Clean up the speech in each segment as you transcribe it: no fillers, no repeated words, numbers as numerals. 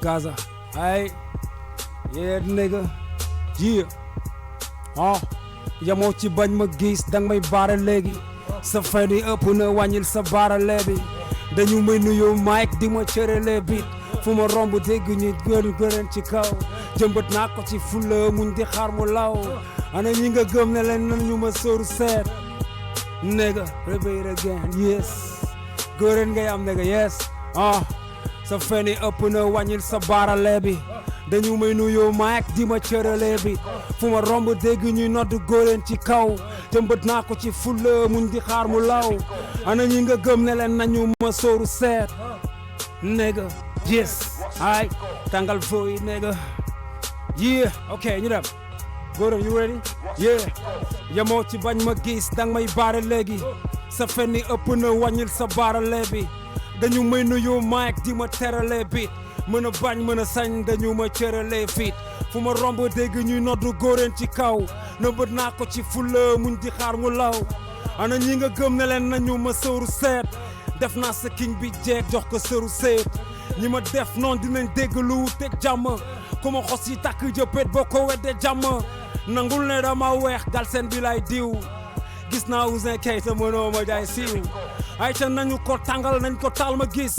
Gaza. Hey, yeah nigga, yeah. Yamoo ci bañ ma gis dang may baara léegi sa fen yi ëpp na wàññil sa baarale bi dañu may nuyu Mike di ma cërale bit fu ma romb dégg ñu gërën ci kaw jëmbat naa ko ci fulla muñ di xaar mu law ana ñi nga gëm ne leen nan ñu ma sóoru seet nigga repeat again yes gërën ngay am nigga yes sa fen yi ëpp na wàññil sa baarale bi dañu may nuyu Mike di ma cërale bi fu ma romb dégg ñuy nodd góoreen ci kaw jëmbët naa ko ci fulla muñ di xaar mu law ana ñi nga gëm ne leen nañu ma sóoru seet nigga yes ay tàngal fooy nigga yeah ok ñu dem góoreen you ready yeah yamoo ci bañ ma gis dang may baare léegi sa fenni ëpp na wàññil sa baarale bi dañu may nuyu Mike di ma terale bi mën a bañ mën a sañ dañu ma cëralee fit fu ma romb dégg ñuy noddu góoreen ci kaw nëbët naa ko ci fulla muñ di xaar mu law ana ñi nga gëm ne leen nañu ma sëru seet def naa sa king bi jeeg jox ko sëru seet ñi ma def noon dinañ dégg lu teg jàmm ku ma xos yi tàkk jëppét boo ko wedde jàmm nangul ne dama weex gal seen bi lay diw gis naa Ouzin Keita mënoo ma jaay siiw ay ca nañu ko tàngal nañ ko taal ma gis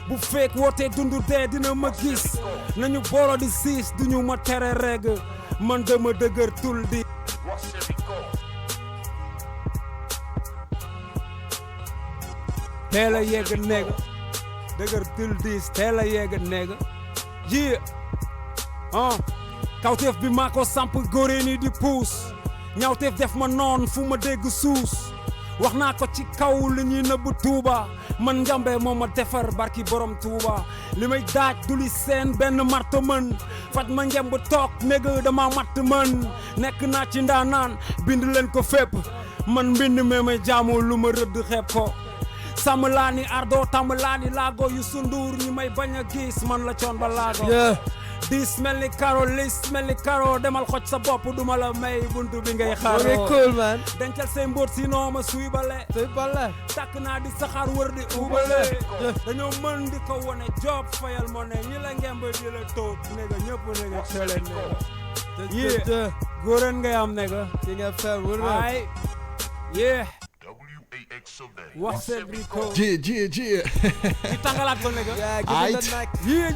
bu fekk wootee dundu dee dina ma gis nañu boolo di siis duñu ma tere reg man dama dëgër tul di teel a yegg neg dëgër tul diis teel a yegg neg ji kawteef bi maa ko samp góoree ni di puus ñawteef def ma noon fu ma dégg suus wax naa ko ci kaw li ñuy nëbb Tuuba man njambe moo ma defar barki borom Tuuba li may daaj du li seen benn marto mën faj ma ngemb toog néga dama matt mën nekk naa ci ndaanaan bind leen ko fépp man mbind mee may jaamu lu ma rëdd xeeb ko sàmm laa ni ardo tàmm laa ni laago yu sunduur ñi may bañ a gis man la coon ba laago dis mel ni karo lis mel ni karo demal xoj sa bopp duma la may buntu bi ngay xaaroo very cool man dencal say mbóot si noo ma suy bale takk naa di saxaar wër di ubale dañoo mën di ko wone job fayal mo ne ñi la ngemb di la tóot nega ñëpp nega tele nega yeah góoren ngay am nega ki nga fer wër ay yeah wax seen bi ko ji ci tàngalaat ko nega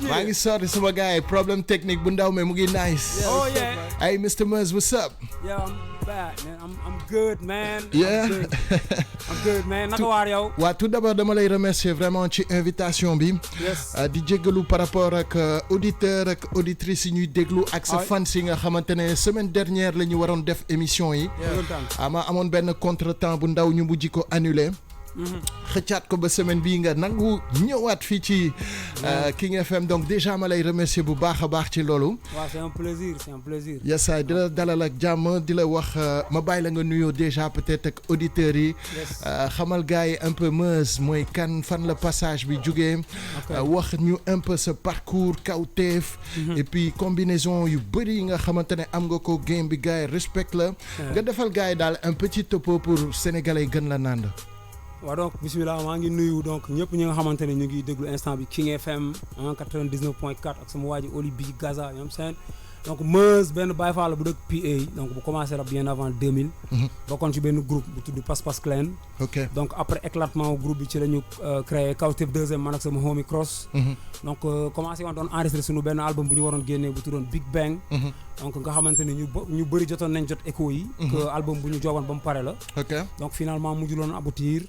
maa ngi sorry sama gars yi problème technique bu ndaw mais mu ngi nice oh yeah hey Mr. Muzz what's up yeah I'm bad man I'm good man yeah I'm good man naka waar yow waaw tout d'abord dama lay remercier vraiment ci invitation bi di jéggalu par rapport ak auditeur ak auditrice yi ñuy déglu ak sa fans yi nga xamante ne semaine dernière la ñu waroon def émission yi ama amoon benn contretemps bu ndaw ñu mujj ko annulé xëccaat ko ba semaine bii nga nangu ñëwaat fii ci King FM donc déjà ma lay remercier bu baax a baax ci loolu. waaw c'est un plaisir. yes di la dalal ak jàmm di la wax ma bàyyi la nga nuyoo déjà peut-être ak auditeurs yi. xamal gars yi un peu Muzz mooy kan fan la passage bi jugee. wax ñu un peu sa parcours kawteef. et puis combinaison yu bëri yi nga xamante ne am nga ko game bi gars yi respect la. nga defal gars yi daal un petit topo pour sénégalais yi gën la nand. waaw donc bismillah maa ngi nuyu donc ñëpp ñi nga xamante ne ñu ngi déglu instant bi King FM 99.4 ak sama waa ji Oli bi Gaza ñoom seen donc Muzz benn Baye Fall bu dëkk PA donc bu commencé rap bien avant 2000. bokkoon ci benn groupe bu tudd Pas Clan. ok donc après éclatement groupe bi ci la ñu créé Kawtef deuxième man ak sama homie Cross. donc commencé woon doon enregistré sunu benn album bu ñu waroon génnee bu tuddoon Big Bang. donc nga xamante ne ñu bëri jotoon nañ jot écho yi. que album bu ñu joogoon ba mu pare la. ok donc finalement mujjuloon aboutir.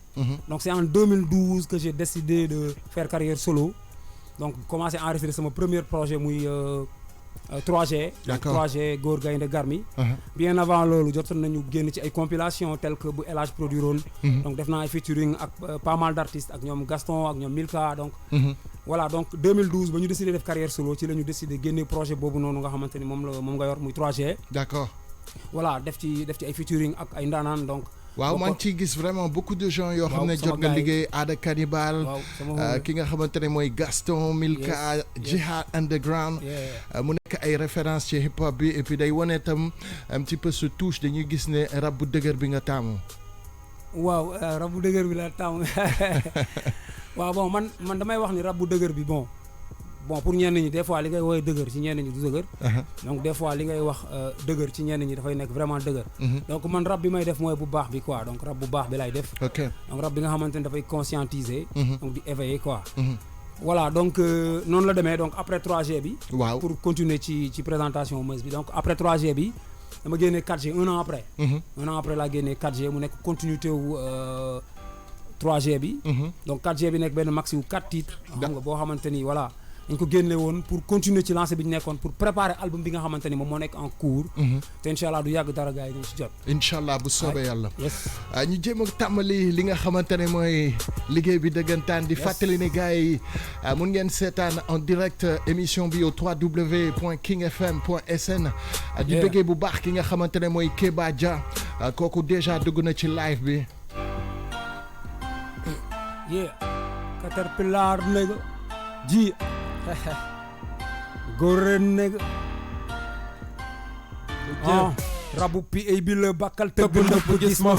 donc c'est en 2012 que j'ai décidé de faire carrière solo donc commencé enregistrer sama premier projet muy 3G. d'accord 3G Góor Gaynde Garmi. bien avant loolu jotoon nañu génn ci ay compilation tel que bu El Hadj produire woon. donc def naa ay featuring ak pas mal d'artistes ak ñoom Gaston ak ñoom Milka donc. voilà donc 2012 ba ñu décidé def carrière solo ci la ñu décidé génne projet boobu noonu nga xamante ni moom nga yor muy 3G. d'accord. voilà def ci ay featuring ak ay ndaanaan donc. waaw maa ngi ciy gis vraiment beaucoup de gens yoo xam ne jot nga liggéey Ada Cannibal ki nga xamante ne mooy Gaston Milka Jihad Underground mu nekk ay références ci hip hop bi et puis day wane tam un petit peu ce touche dañuy gis ne rap bu dëgër bi nga taamu. waaw rap bu dëgër bi la taamu waaw bon man damay wax ni rap bu dëgër bi bon bon pour ñenn ñi des fois li ngay woowee dëgër ci ñenn ñi du dëgër donc des fois li ngay wax dëgër ci ñenn ñi dafay nekk vraiment dëgër donc man rap bi may def mooy bu baax bi quoi donc rap bu baax bi lay def donc rap bi nga xamante ne dafay conscientiser donc di éveiller quoi voilà donc noonu la demee donc après 3G bi pour continuer ci présentation meuse bi donc après 3G bi dama génnee 4G un an après laa génnee 4G mu nekk continuité wu 3G bi donc 4G bi nekk benn maxi wu 4 titres xam nga boo xamante ni voilà dañ ko génne woon pour continuer ci lancé bi ñu nekkoon pour préparer album bi nga xamante ni moom moo nekk en cours te incha allah du yàgg dara gars yi dañ si jot incha allah bu soobee yàlla ñu jéem a tàmbali li nga xamante ne mooy liggéey bi dëggantaan di fàttali ne gars yi mun ngeen seetaan en direct émission bi au www.kingfm.sn di bëggee bu baax ki nga xamante ne mooy Kéba Dia kooku déjà dugg na ci live bi Caterpillar nigga ji góor nigga rabu PA bi la bakkal tëgg nëpp gis ma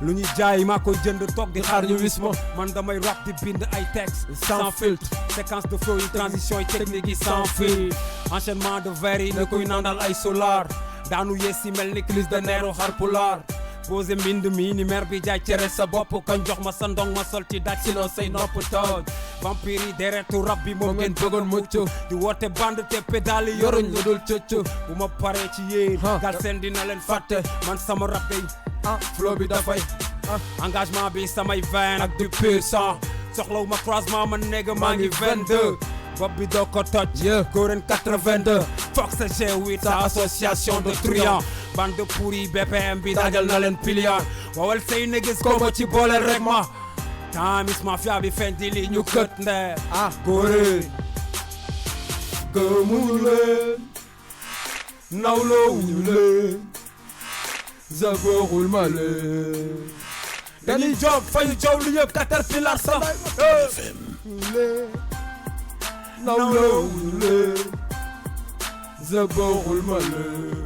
lu ñu jaay maa koy jënd toog di xaar ñu wis ma man damay rap di bind ay texte sans filtre séquence de flow yi transition yi technique yi sans fil enchaînement de vers yi ne koy nandal ay solar daanu yees si mel ni clis de neero Haalpulaar posé mbind mi ni mer bi jaay cere sa bopp kañ jox ma sa ndong ma sol ci daaj sinon say nopp tooj vampire yi deretu rab bi moom ngeen bëggoon mucc di woote bande te pédale yi yoruñ lu dul cëcc bu ma paree ci yéen gal seen dina leen fàtte man sama rap day flow bi dafay engagement bi samay veine ak du pur sang soxlawu ma croisement ma négg maa ngi 22 bopp bi doo ko toj góoren 82 foog sa G8 sa association de truand bande pourri BPM bi dajal na leen pilian wawal say négis ko ma ci boole rek ma tamis mafia bi feeñ di li ñu kët ndeer góoren gëmuñu leen nawlowuñu leen zagoorul ma leen dañuy job fayu coow lu yëpp Caterpillar sa nawlowuñu leen zagoorul ma leen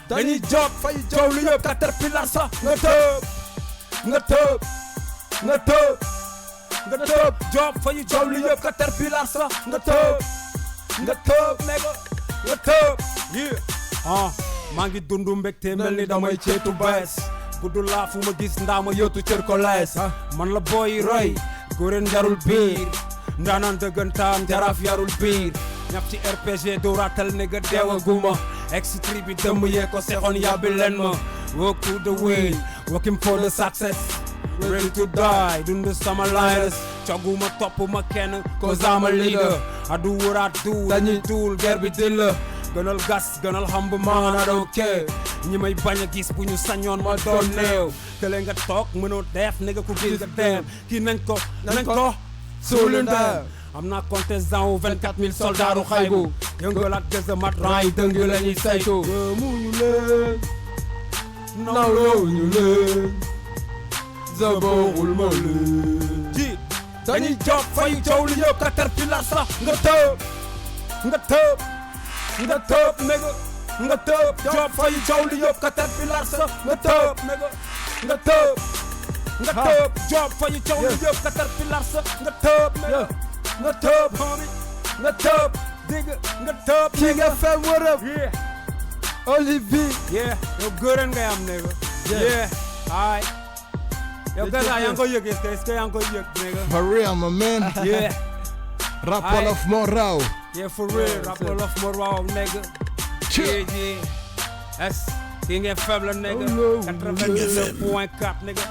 dañuy job fayu coow lu yëpp Caterpillar sa nga tëb job fayu coow lu yëpp Caterpillar sa nga tëb nega nga tëb maa ngi dundu mbégte mel ni damay ceetu bees guddu laa fu ma gis ndaa ma yóotu cër ko lees man la booy roy góoreen jarul biir ndaanaan dëggantaan jaraaf yarul biir ñaf ci RPG do ratal ne ga deewa guma extri bi dëmm yee ko sexoon yàbbi leen ma walk to the way working for the success ready to die dundu sama lines coguma topp ma kenn cause I'm a leader I do what I do dañuy tuul guerre bi dil la gënal gas gënal xam bu man I don't care ñi may bañ a gis bu ñu sañoon ma doon néew tële nga toog mënoo def ne nga ko gis nga dem kii nañ ko suulu ndem am naa contestant wu 24000 soldats xaybu yëngalaat gëza mat ran yi dëng la ñuy saytu gëmuñu leen nawlowuñu leen zaboorul ma leen ji dañuy job fay coow li yëpp Caterpillar sax nga tëb nega nga tëb job fay coow li yëpp Caterpillar sax nga tëb nega nga tëb job fay coow li yëpp Caterpillar sax nga tëb nega nga tëb homie nga tëb dégg nga tëb King FM what up Olivier yow gërën ngay am nega ay yow gaza yaa ngi koy yëg est-ce que yaa ngi koy yëg nega for real my man Rap Wolof moo raw for real Rap Wolof moo raw nega yes King FM la nega 89.4 nega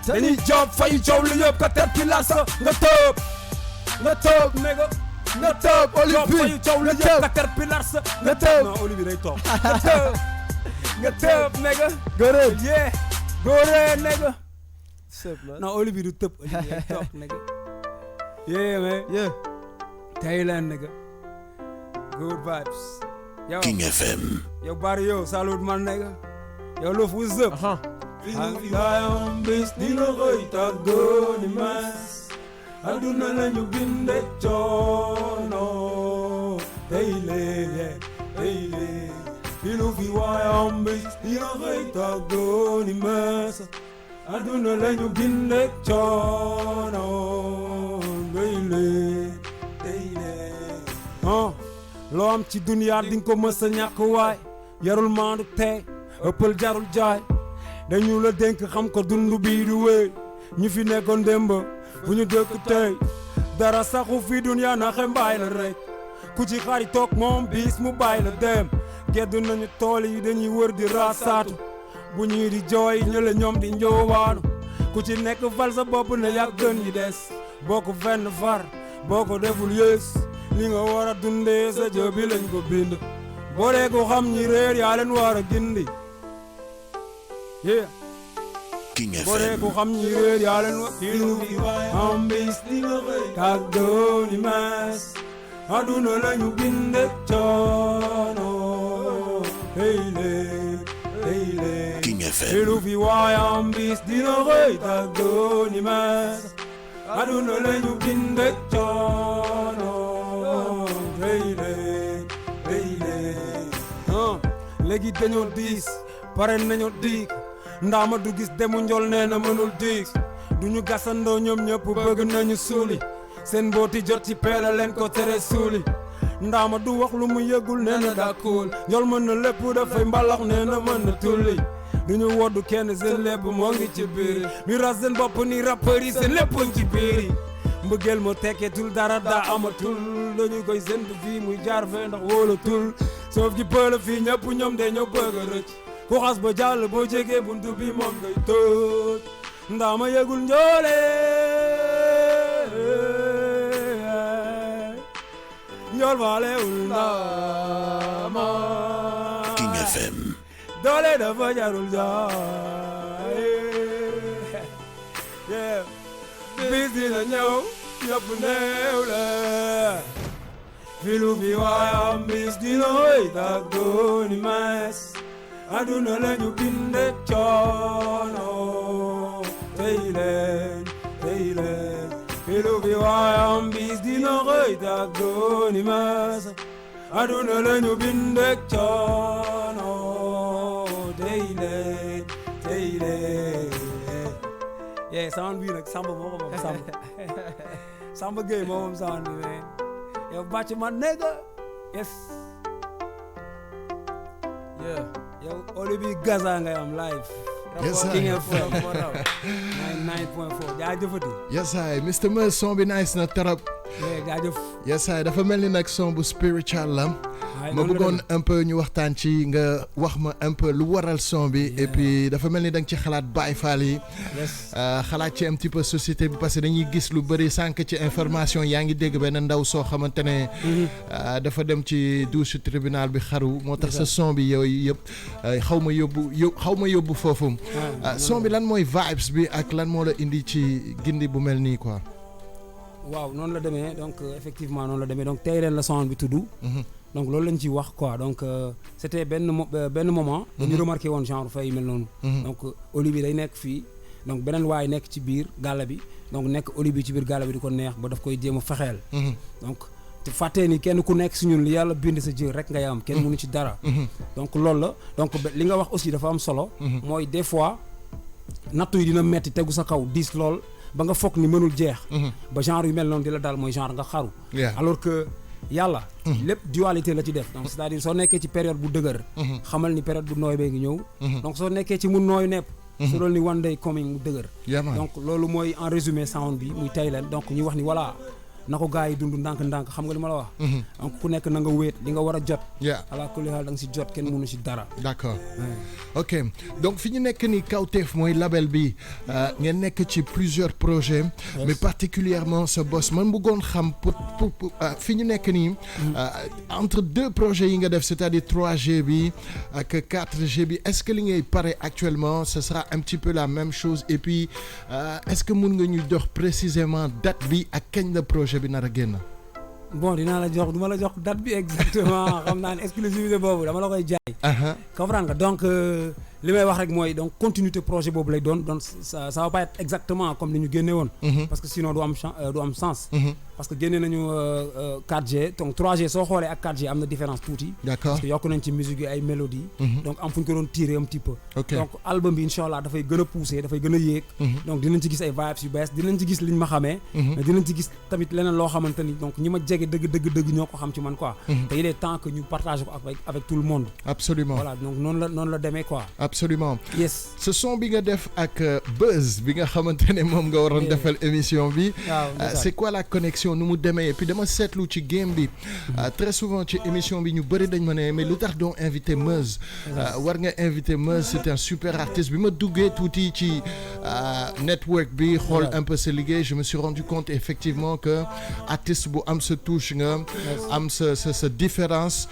dañuy job fayu coow lu yëpp Caterpillar sa nga tëb nega nga tëb Olivier fayu coow lu yëpp Caterpillar sa nga tëb non Olivier day toog nga tëb nega góoree nega non Olivier du tëb Olivier day toog nega man Thailand nega good vibes yo King FM yo bari yo salut man nega yo loof what's up yaayam bis dina koy tàggoo ni mas aduna lañu binde coono tey lee ilu fi waayam bis dina koy tàggoo ni mas aduna lañu binde coono loo am ci duniyaa dinga ko mës a ñàkk waay yarul maandu tey ëppal jarul jaay dañu la dénk xam ko dund bii du wéy ñu fi nekkoon démb bu ñu dëkk tey dara saxu fi duniyaa naxe mbaay la rek ku ci xari toog moom bis mu bàyyi la dem geddu nañu tool yi dañuy wër di raasaatu bu ñuy di jooy ñële ñoom di njoowaanu ku ci nekk fal sa bopp ne yaa gën yi des boo ko fenn far boo ko deful yées li nga war a dundee sa jë bi lañ ko bind boo dee ko xam ñi réer yaa leen war a gindi King FM boo dee ko xam ñi réer yaa leen war a gindi am bis di nga xëy tàggoo ni mees aduna lañu binde coono hey lee King FM ilu fi waay am bis dina xëy tàggoo ni mees aduna lañu binde coono hey lee léegi dañoo diis pare nañoo diig ndaama du gis demu njol nee na mënul diig duñu gasandoo ñoom ñëpp bëgg nañu suuli seen mbooti jot ci peela leen ko tere suuli ndaama du wax lu mu yëgul nee na daa kuul njol mën na lépp dafay mbalax nee na mën na tulli duñu woddu kenn seen lépp moo ngi ci biir mi ras seen bopp ni rappeur yi seen lépp ci biir mbëggeel moo tekkeetul dara daa amatul dañu koy séntu fii muy jaar fee ndax wóolatul soof gi pël fii ñëpp ñoom de ñoo bëgg a rëcc ku xas ba jàll boo jegee buntu bi moom ngay tëj ndaama yëgul njoole njool faalewul ndaama King FM doole dafa jarul jaay bis dina ñëw ñëpp neew la filu fi waayam bis dina wéy tàggoo ni mees aduna lañu binde coono tey leen filu fi waayam bis dina wéy tàggoo ni mees aduna lañu binde coono tey leen sound bi nag Samba moo ko moom Samba Gueye moo moom sound bi man yow bàcc ma nigga yes yow Olivier Gaza ngay am live Yes, sir. King FM 99.4 jaajëfati yes I Mr Meus son bi nice na trop jaajëf yes I dafa mel ni nag son bu spiritual la ma bëggoon un peu ñu waxtaan ci nga wax ma un peu lu waral son bi et puis dafa mel ni da nga ci xalaat Baye Fall yi xalaat ci un petit peu société bi parce que dañuy gis lu bëri sànq ci information yaa ngi dégg benn ndaw soo xamante ne dafa dem ci douche tribunal bi xaru moo tax sa son bi yooyu yëpp xaw ma yóbbu foofu son bi lan mooy vibes bi ak lan moo la indi ci gindi bu mel nii quoi waaw noonu la demee donc effectivement noonu la demee donc tey ren la son bi tudd donc loolu lañ ci wax quoi donc c'était benn moment dañu remarqué woon genre fay yu mel noonu donc Olivier day nekk fii donc beneen waay nekk ci biir gàlla bi donc nekk Olivier ci biir gàlla bi di ko neex ba daf koy jéem a fexeel donc te fàttee ni kenn ku nekk si ñun li yàlla bind sa jër rek ngay am kenn mënu ci dara donc loolu la donc li nga wax aussi dafa am solo mooy des fois nattu yi dina metti tegu sa kaw diis lool ba nga foog ni mënul jeex ba genre yu mel noonu di la daal mooy genre nga xaru alors que yàlla lépp dualité la ci def donc c'est-à-dire soo nekkee ci période bu dëgër xamal ni période bu nooy bee ngi ñëw donc soo nekkee ci mu nooy nepp su doon ni one day coming mu dëgër donc loolu mooy en résumé sound bi muy tey leen donc ñu wax ni voilà na ko gars yi dund ndànk-ndànk xam nga li ma la wax donc ku nekk na nga wéet li nga war a jot ala kulli haal da nga si jot kenn mënu si dara d'accord ok donc fi ñu nekk ni Kawtef mooy label bi ngeen nekk ci plusieurs projets mais particulièrement sa boss man bëggoon xam pour fi ñu nekk nii entre deux projets yi nga def c'est-à-dire 3G bi ak 4G bi est-ce que li ngay pare actuellement ce sera un petit peu la même chose et puis est-ce que mën nga ñu jox précisément date bi ak kañ la projet bi nar a génn bon dinaa la jox duma la jox date bi exactement xam naa ne exclusivité boobu dama la koy jaay comprendre nga donc li may wax rek mooy donc continuité projet boobu lay doon donc ça va pas être exactement comme li ñu génne woon. parce que sinon du am sens. parce que génne nañu 4G donc 3G soo xoolee ak 4G am na différence tuuti. d'accord parce que yokk nañ ci musique yi ay mélodie. donc am fu ñu ko doon tirer un petit peu. ok donc album bi incha allah dafay gën a pousser dafay gën a yéeg. donc dinañ ci gis ay vibes yu bees dinañ ci gis liñ ma xamee. mais dinañ ci gis tamit leneen loo xamante ni donc ñi ma jege dëgg ñoo ko xam ci man quoi. te il est temps que ñu partage ko avec tout le monde. absolument voilà donc noonu la demee quoi. absolument yes. ce son bi nga def ak Buzz bi nga xamante ne moom nga waroon defal émission bi. c'est quoi la connexion nu mu demee et puis dama seetlu ci game bi très souvent ci émission bi ñu bëri dañ ma ne mais lu tax doo invité Meuz. war nga invité Meuz c'est un super artiste bi ma duggee tuuti ci network bi xool un peu sa liggéey je me suis rendu compte effectivement que artiste bu am sa touche nga am sa différence.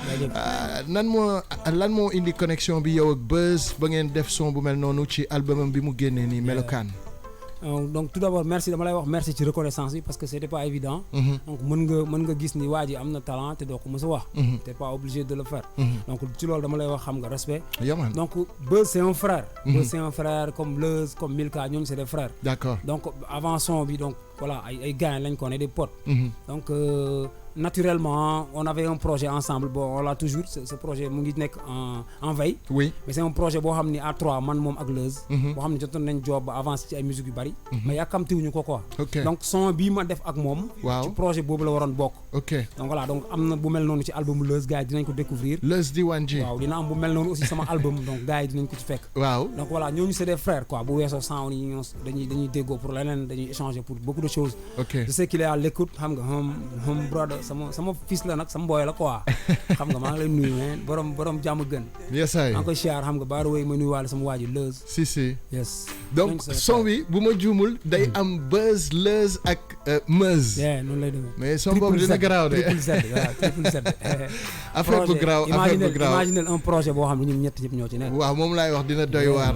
lan moo indi connexion bi yow ak Buzz ba ngeen def son bu mel noonu ci albumam bi mu génnee nii Melokaan. donc tout d'abord merci dama lay wax merci ci reconnaissance bi parce que c'était pas évident. donc mën nga gis ni waa ji am na talent te doo ko mës a wax. t'es pas obligé de le faire. donc ci loolu dama lay wax xam nga respect. donc Buzz c'est un frère. Buzz c'est un frère comme Leuz comme Milka ñooñu c'est des frères. d'accord donc avant son bi donc voilà ay gars lañ ko ne des potes. donc naturellement on avait un projet ensemble bon on l'a toujours ce projet mu ngi nekk en veille. oui mais c'est un projet boo xam ni à trois man moom ak Leuz. boo xam ne jotoon nañ job ba avance ci ay musique yu bari. mais yàkkamtiwuñu ko quoi. donc son bii ma def ak moom. waaw ci projet boobu la waroon bokk. donc voilà donc am na bu mel noonu ci album Leuz gars yi dinañ ko découvrir. Leuz Diwane G. waaw dina am bu mel noonu aussi sama album donc gars yi dinañ ko ci fekk. waaw donc voilà ñooñu c'est des frères quoi bu weesoo sound yi dañuy déggoo pour leneen dañuy échanger pour beaucoup de choses. je sais qu'il est à l'écoute xam nga hum brother sama fils la nag sama boy la quoi xam nga maa ngi lay nuyu mais borom jàmm gën. yes ay maa ngi koy siyaar xam nga baara wéy ma nuyuwaale sama waa ji Leuz. si. yes. donc son bi bu ma juumul day am Buzz Leuz ak Meuz. noonu lay demee. mais son boobu dina garaaw de. triple Z affaire bu garaaw imaginer un projet boo xam ne ñun ñëpp ñoo ci nekk. waaw moom laay wax dina doy waar.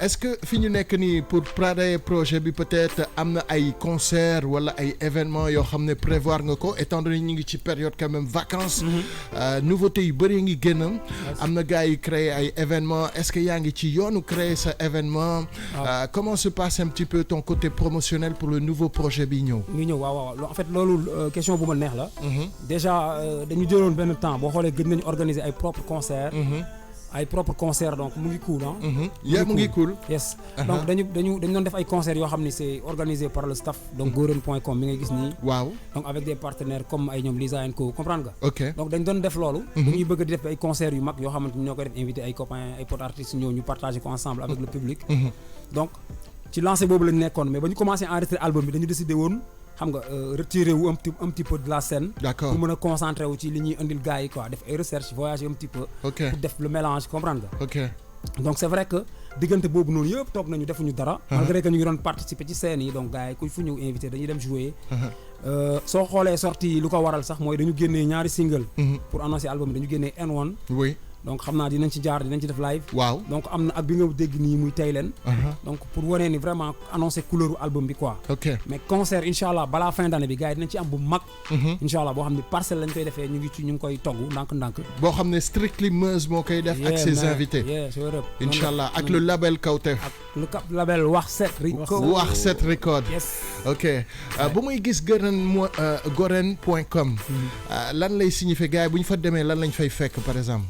est-ce que fi ñu nekk nii pour préparer projet bi peut-être am na ay concert wala ay événements yoo xam ne prévoir nga ko étant donné ñu ngi ci période quand même vacances. nouveauté yu bëri ngi génn. am na gars yi créer ay événements est-ce que yaa ngi ci yoonu créer sa événement. comment se passe un petit peu ton côté promotionnel pour le nouveau projet bi ñëw. waaw en fait loolu question bu ma neex la. déjà dañu jëloon benn temps boo xoolee gën nañu organiser ay propres concerts. donc mu ngi cool mu ngi cool. yes donc dañu doon def ay concerts yoo xam ni c'est organisé par le staff. donc goren.com mi ngay gis nii. waaw donc avec des partenaires comme ay ñoom Lisa & Co comprendre nga. ok donc dañ doon def loolu. dañuy bëgg di def ay concerts yu mag yoo xamante ni ñoo koy def invité ay copains ay potes artistes ñëw ñu partager ko ensemble avec le public. donc ci lancé boobu lañu nekkoon mais ba ñu commencé enregistrer album bi dañu décidé woon. xam nga retirer wu un petit peu de la scène. d'accord pour mën a concentrer wu ci li ñuy indil gars yi quoi def ay recherche voyager un petit peu. pour def le mélange comprendre nga. donc c'est vrai que diggante boobu noonu yëpp toog nañu defuñu dara. malgré que ñu ngi doon participer ci scène yi donc gars yi ku fu ñu invité dañuy dem jouer. soo xoolee sortie yi lu ko waral sax mooy dañu génnee ñaari single. pour annoncer album bi dañu génnee N1. oui. donc xam naa dinañ ci def live. waaw donc am na ak bi nga dégg nii muy tey leen. donc pour wane ni vraiment annoncer couleur album bi quoi. mais concert incha allah balaa fin d'année bi gars yi dinañ ci am bu mag. incha allah boo xam ne parcelle lañ koy defee ñu ngi koy togg ndànk. boo xam ne strictly Meuz moo koy def. ak ses invités. incha allah ak le label Kawtef. ak le label Wax Set Record. yes. bu muy gis goren.com. lan lay signifier gars yi bu ñu fa demee lan lañ fay fekk par exemple.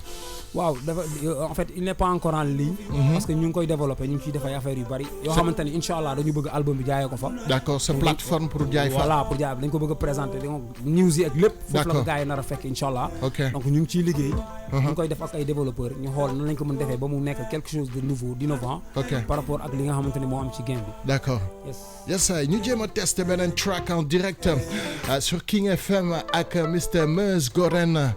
waaw dafa en fait il n'est pas encore en ligne. parce que ñu ngi koy développer ñu ngi ciy def ay affaires yu bari. yoo xamante ni incha allah dañu bëgg album bi jaayee ko fa. d'accord sa plateforme pour jaay fa. voilà pour jaay dañ ko bëgg a présenter news yi ak lépp. foofu la ko gars yi nar a fekk incha allah. donc ñu ngi ciy liggéey. ñu ngi koy def ak ay développeurs ñu xool nan lañ ko mën defee ba mu nekk quelque chose de nouveau d'innovant. par rapport ak li nga xamante ni moo am ci game bi. d'accord yes ñu jéem a tester beneen track en direct sur King FM ak Mr Meuz Goren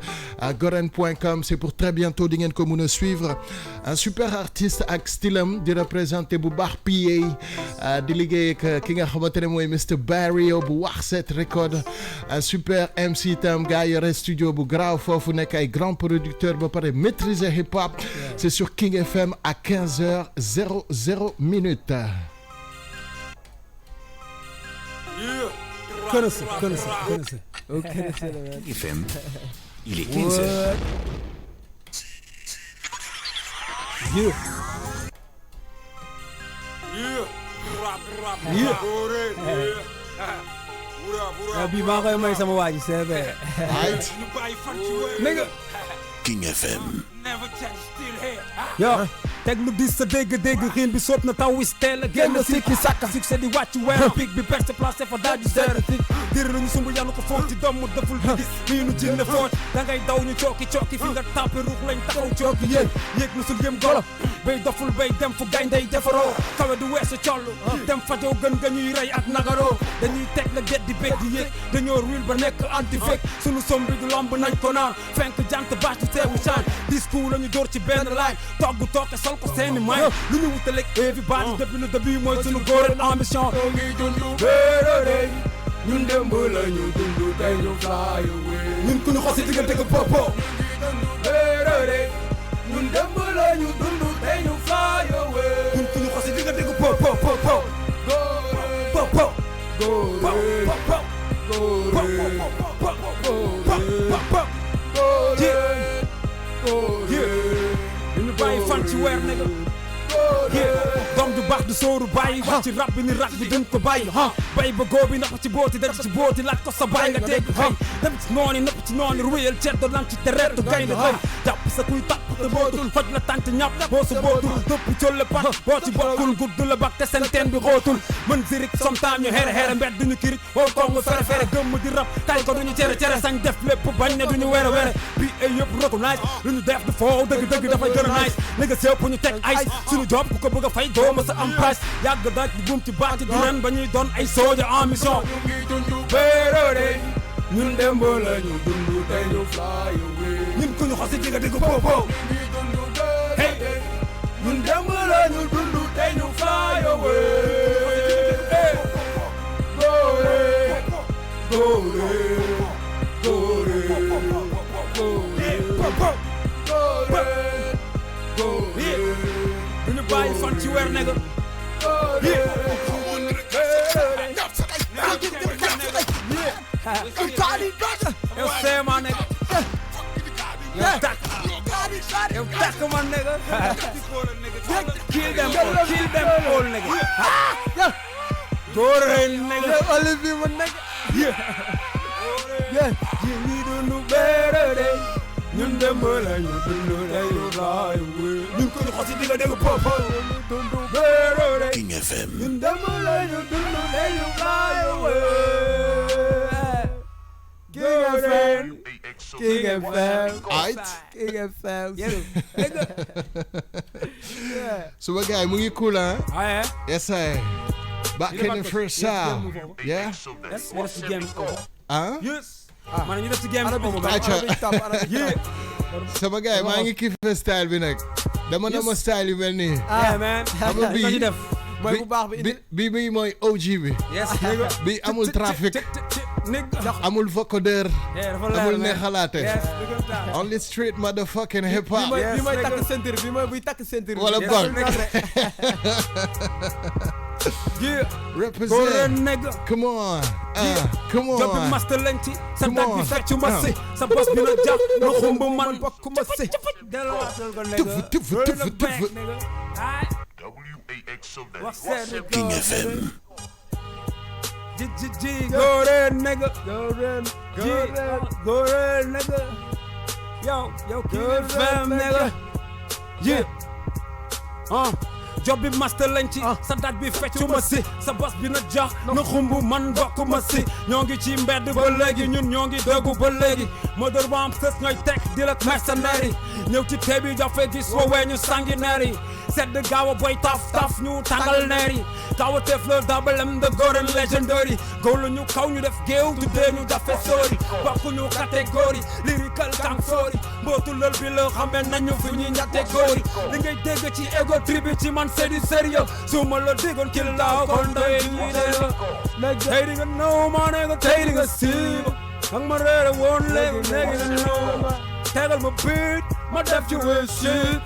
goren.com c'est pour très bientôt di ngeen ko mën a suivre un super artiste ak stylam di représenter bu baax PA di liggéey ak ki nga xamante ne mooy Mr Barrio bu Wax Set Record un super MC tam gars yore studio bu graaw foofu nekk ay grand producteur ba pare maîtriser hip hop c'est sur King FM à 15h00 minutes. Connaissez. King FM, il est 15h. Yeah. Bii maa koy may sama waa ji CB. Nigga. King FM. Yo, teg lu dis sa dégg-dégg xiin bi sóob na taw wis teel a génn sikki sàkka succès di wàcc weer pig bi percé placé fa daaju seere dir lu ñu sumb yanu ko foog ci doom mu deful bi gis mii nu jinne fooj da ngay daw ñu cooki fi nga tàppe ruux lañ taxaw cooki yéeg musul yëm golo bay doful bay dem fu gayndey defaroo kawe du weesu coll dem fajoo gën nga ñuy rey ak nagaroo dañuy teg la get di bég di yéeg dañoo ruil ba nekk anti fake sunu sombi du lomb nañ ko naan fenk jant bâche du teewu caan discours lañu door ci benn laay togg tooke sol ko seeni may lu ñu wutaleeg everybody depuis le début mooy sunu góor ambition ñoo ngi dundu béeré ñun démb la ñu dundu tey ñu fly away ñun ku ñu xosi diggante ko popo béeré ñun démb la ñu dundu tey ñu fly away ñun ku ñu xosi diggante ko popo popo popo ñu bàyyi fan ci weer nigga doom du baax du sóoru bàyyi wax ci rab bi ni rab bi dañ ko bàyyi bay ba góobi napp ci booti def ci booti laaj ko sa bàyyi nga dégg xëy dem ci nooni napp ci nooni ruyal ceddo lan ci tereetu gaynde xëy jàpp sa kuy tàpp te bootul xoj la tànt ñàpp boo sa bootul dëpp colle pat boo ci bokkul gudd la bak te seen teen bi xootul mën zirik somtaam ñu xere mbet duñu kirik woo kongu fere gëmm di rab tay ko duñu cere sañ def lépp bañ ne duñu were bi ay yëpp recognize lu ñu def du foo dëgg dafay gën a nice nigga sépp ñu teg ice suñu job ku ko bëgg a fay dooma sa am price yàgg daaj bu buum ci baati di ren ba ñuy doon ay sooja en mission ñu ngi dundu béeré ñun démb la ñu dundu tey ñu fly away ñun ku ñu xosi digga diggu popo ñu ngi dundu béeré ñun démb la ñu dundu tey ñu fly away duñu bàyyi fan ci weer nega yow seema nega yow takk man nega kill them all nega góore nega olive man nega ñi dundu béeré ñun démb la ñu dundu tey ñu fly away ñun ko ñu xosi digga dégg popo dundu béeré King FM. ñun démb la ñu dundu tey ñu fly away King FM King FM King FM Suba gars mu ngi cool hein? ah Yes I. Back in the first sound. Yeah? yes game Hein? yes man ñu def ci game bi Sama gars maa ngi kiff style bi nag. Dama na ma style yu mel nii. yeah man Xam nga bii def mooy bu baax bi bii mooy OG bi. yes Bii amul trafic. Amul vocodeur. Amul neexalaate. Only street motherfucking hip hop. bi mooy takk ceinture bi mooy buy takk ceinture Wala bang. yeah Represent. nigga Come on. Come job bi on. master lañ ci sa Come dag on. bi feccu ma si sa boss bi la jàpp na xumb man bokk ma si delluwaatal ko nigga Tufu. wax seet King FM. ji góore nigga góore nigga yow King FM nigga yeah job bi master lañ ci sa dat bi feccu ma si sa bos bi na jax na xumb man bokk ma si ñoo ngi ci mbedd ba léegi ñun ñoo ngi dëggu ba léegi modeur ba am sës ñooy teg di la mercenaire yi ñëw ci tee bi jafe gis woowee ñu sanguinaire yi sedd gaaw a boy taf ñu tàngal neer yi gaaw a teef la double M the golden legendary góorlu ñu kaw ñu def géew tuddee ñu jafe sóori bokku ñu catégorie lyrical tàng sóori mbootu lël bi la xamee nañu fi ñuy catégorie li ngay dégg ci ego tribu ci man c'est du sérieux su ma la déggoon kill laaw kon doy lii de la tey di nga naw ma ne nga tey di nga siiba ak ma reere woon léegi nga naw ma tegal ma beat ma def ci wéy shit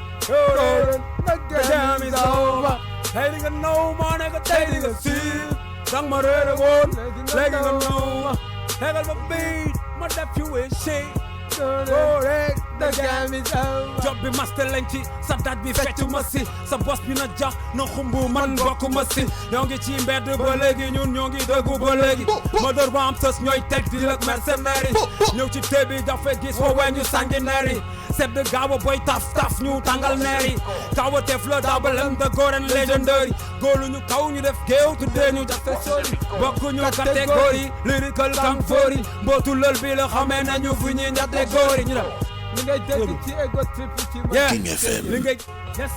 the jam is over tey di nga naw ma ne nga tey di nga siiba ak ma reere woon léegi nga naw ma tegal ma beat ma def ci wéy shit góore the game is over. job bi master lañ ci sa daj bi fecc ma si sa bos bi na jax na xumbu man bokk ma si ñoo ngi ci mbedd ba léegi ñun ñoo ngi dëggu ba léegi ma dër ba am sës ñooy teg di lak mercenaires ñëw ci tébi dafa gis foo we ñu sanguinaire sedd gaaw a boy taf ñu tàngal neer yi kaw a tef la dabalem de góoren légendaire góolu ñu kaw ñu def géew tuddee ñu jafe sori bokku ñu catégorie lyrical kanfoori mbootu lël bi la xamee nañu fu ñuy catégorie ñu dem li ngay dégg ci ego trip ci King FM. li ngay yes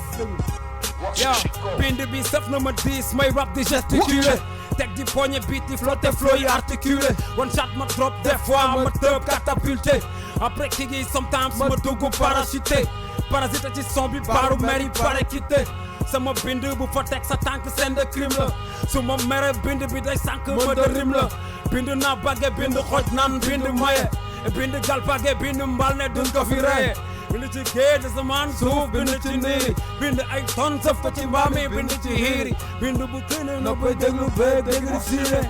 yow bind bi sëf na ma diis may rap di gesticuler teg di poñe beat di flotte flow yi articulé one shot ma drop des fois ma tëb catapulté après kii sometimes ma dugg parachuté parasite ci son bi baaru meri pare quitté sama bind bu fa teg sa tànk scène de crime la su ma mere bind bi day sànk ma de rime la bind naa bagge bind xoj naan bind maye bind galpage bind mbal ne duñ ko fi reye bind ci géej asamaan suuf bind ci niiri bind ay ton sëf ko ci mbaami bind ci hiiri bind bu këne na koy déglu beeg déglu siire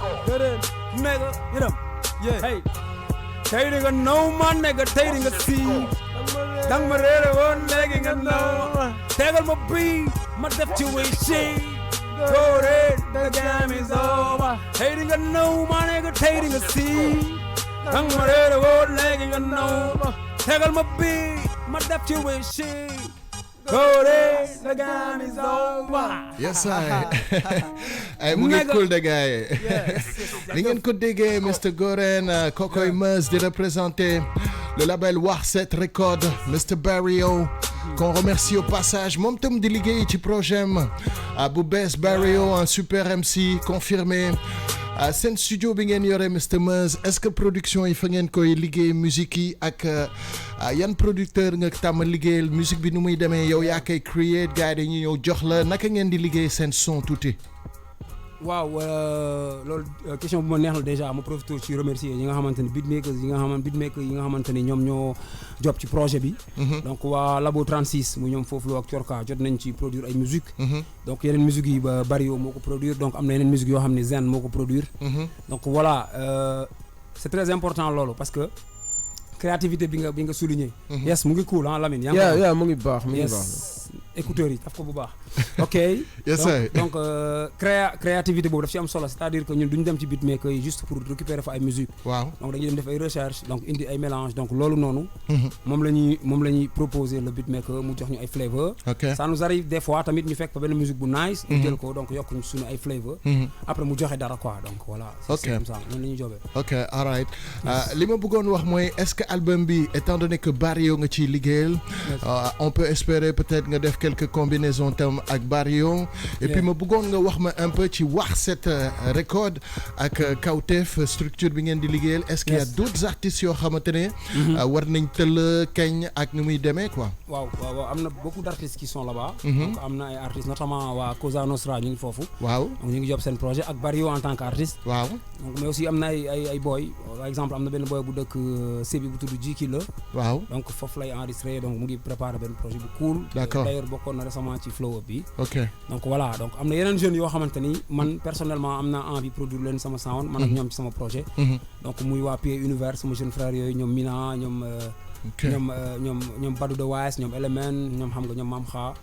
nega yidam hey tey di nga naw man nega tey di nga sii dang ma réere woon léegi nga naw tegal ma bii ma def ci way shi góore the game is over tey di nga naw man nega tey di nga sii dang ma réere woon léegi nga naw tegal ma bii ma def ci way shi góore the game is over. Yes ay mu ngi cool de gars li ngeen ko déggee Mr Goren Kokoy Muzz di représenter le label Warset Record Mr Barrio qu'on remercie au passage moom tam di liggéey ci projet bu bees Barrio un super MC confirmé seen studio bi ngeen yore Mr Muzz est-ce que production yi fa ngeen koy liggéey musique yi ak yan producteur nga tàmm liggéeyal musique bi nu muy demee yow yaa koy create gars yi dañuy ñëw jox la naka ngeen di liggéey seen son tuuti. waaw loolu question bu ma neex la déjà ma profité ci remercier ñi nga xamante ni beatmakers yi nga xamante ni ñoom ñoo job ci projet bi. donc waa Labo 36 mu ñoom foofu la ak Corka jot nañ ci produire ay musique donc yeneen musique yi ba Barrio moo ko produire donc am na yeneen musique yoo xam ne Zen moo ko produire. donc voilà c'est très important loolu parce que créativité bi nga souligner. yes mu ngi cool ah Lamine. yaa mu ngi baax mu ngi baax. écouteurs yi daf ko bu baax. ok yes donc créativité boobu daf ci am solo c'est-à-dire que ñun duñu dem ci beatmaker yi juste pour récupérer fa ay musique. waaw donc dañuy dem def ay recherche donc indi ay mélange donc loolu noonu. moom la ñuy proposer le beatmaker mu jox ñu ay flavor. ok ça nous arrive des fois tamit ñu fekk fa benn musique bu nice. ñu jël ko donc yokk ñu suñu ay flavor. après mu joxe dara quoi donc voilà. c'est comme ça noonu la ñuy jobee. ok alright li ma bëggoon wax mooy est-ce que album bi étant donné que Barrio nga ciy liggéeyal. on peut espérer peut-être nga def quelques combinaisons tam ak Barrio. et puis ma bëggoon nga wax ma un peu ci Warset Record ak Kawtef structure bi ngeen di liggéeyal est-ce qu'il y a d'autres artistes yoo xamante ne war nañ tëll keñ ak ni muy demee quoi. waaw am na beaucoup d'artistes qui sont là-bas. donc am na ay artistes notamment waa Cosa Nostra ñu ngi foofu. waaw donc ñu ngi job seen projet ak Barrio en tant qu'artiste. waaw donc mais aussi am na ay boy par exemple am na benn boy bu dëkk Sébi bu tudd Jiki la. waaw donc foofu lay enregistré donc mu ngi préparé benn projet bu cool. d'accord d'ailleurs bokkoon na récemment ci flow up bi. ok donc voilà donc am na yeneen jeunes yoo xamante ni man personnellement am naa envie produire leen sama sound man ak ñoom ci sama projet. donc muy waa Pied Univers sama jeune frère yooyu ñoom Mina ñoom. ñoom Badou de Wise ñoom Element ñoom xam nga ñoom Mam Kha.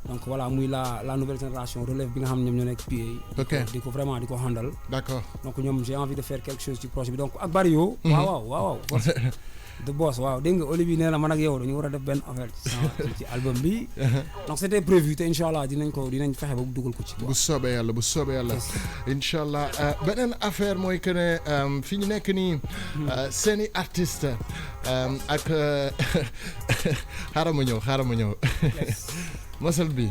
donc voilà muy la nouvelle génération relève bi nga xam ne ñoom ñoo nekk Pied. ok di ko vraiment di ko handal. d'accord donc ñoom j'ai envie de faire quelque chose ci projet bi donc ak Barrio. waaw. The Boss waaw dégg nga Olivier nee na man ak yow dañu war a def benn affaire ci album bi. donc c'était prévu te incha allah dinañ fexe ba dugal ko ci. bu soobee yàlla incha allah beneen affaire mooy que ne fi ñu nekk nii seeni artiste ak xaaral ma ñëw. mosal bi.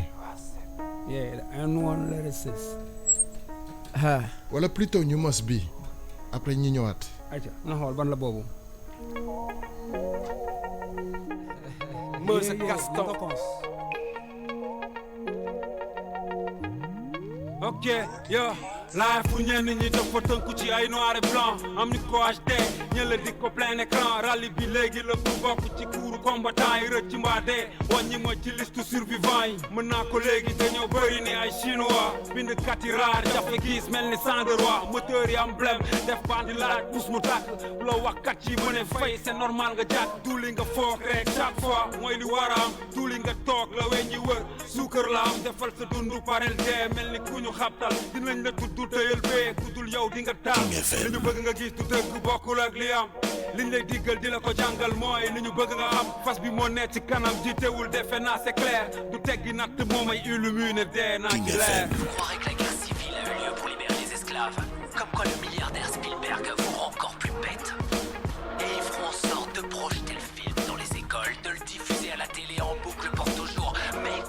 yeah N1 lyricist. wala plutôt ñu mos bi après ñu ñëwaat. ayca na xool ban la boobu. Muzz Gaston. Ok, yo. live pour ñenn ñi dafa tënku ci ay noir et blanc am ñu ko HD ñëla di ko plein écran rallye bi léegi la pour bokk ci kuuru combattant yi rëcc mbaa dee wàññi ma ci liste survivant yi mën naa ko léegi dañoo bëri ni ay chinois bind kat yi raar jafe gis mel ni sang de roi moteur yi emblème def bandi laaj pousse mu tàkk bu la wax kat yi mën a fay c'est normal nga jàkk duuli nga foog rek chaque fois mooy li war a am duuli nga toog la weñ ñi wër suukar la am defal sa dundu parel dee mel ni ku ñu xabtal dinañ la tudd tëyal bee ku dul yow di nga taal li ñu bëgg nga gis du dëgg bokkul ak li am liñ lay diggal di la ko jàngal mooy li ñu bëgg nga am fas bi moo nekk ci kanam jiitewul defe naa c'est clair du teggi natt moo may illuminer dee naa ci leer. Vous croirez que la guerre civile a eu lieu pour libérer les esclaves? Comme quoi le milliardaire Spielberg vous rend encore plus bête. Et ils feront en sorte de projeter le film dans les écoles, de le diffuser à la télé en boucle pour toujours. Mais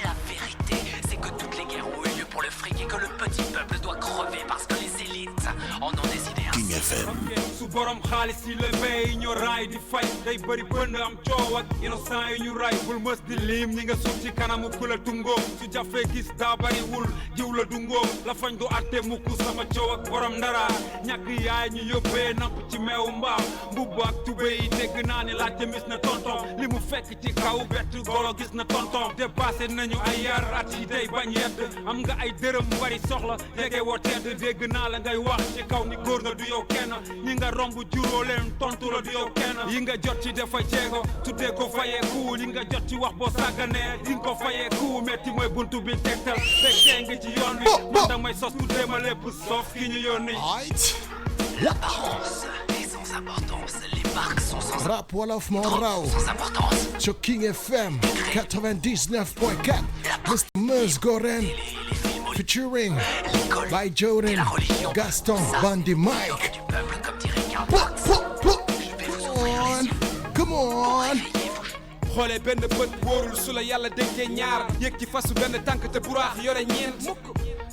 la vérité, c'est que toutes les guerres ont eu lieu pour le fric et que le petit peuple doit crever parce que les élites en ont décidé King FM. su borom xaalis yi la bay ñoo raay di fay day bëri bënd am coow ak innocent yi ñu ray bul mës di lim ñi nga suuf ci kanamu ku la tungoom su jafee gis daa bariwul jiw la dungoom la fañ du atte mukk sama coow ak borom ndara ñàkk yaay ñu yóbbee namp ci meew mbaam mbubb ak tubé yi dégg naa ne laajte mis na tonton li mu fekk ci kaw bett golo gis na tonton dépassé nañu ay yar at yi day bañ yedd am nga ay dërëm bari soxla jege woo tedd dégg naa la ngay wax ci kaw ni góor nga du yow kenn ñi nga romb juróo leen tontu la du yow kenn yi nga jot ci dafa jéego tuddee ko fayee ku li nga jot ci wax boo sàgganee di nga ko fayee ku metti mooy buntu bi tegtal fekkee nga ci yoon wi man da may sos tuddee ma lépp soof ki ñu yónni l'apparence est sans importance. Les marques sont sans Rap Wolof moo raw sans importance. sur King FM 99.4 Mr. Meus Goren featuring by Jordan Gaston Bandi Mike. Du peuple comme dirait Karl Put, Marx. put, put. Je vais vous Come ouvrir on, les yeux. come on. xoolee benn bët wóorul su la yàlla dénkee ñaar yéeg ci fasu benn tànk te buraax yore ñeent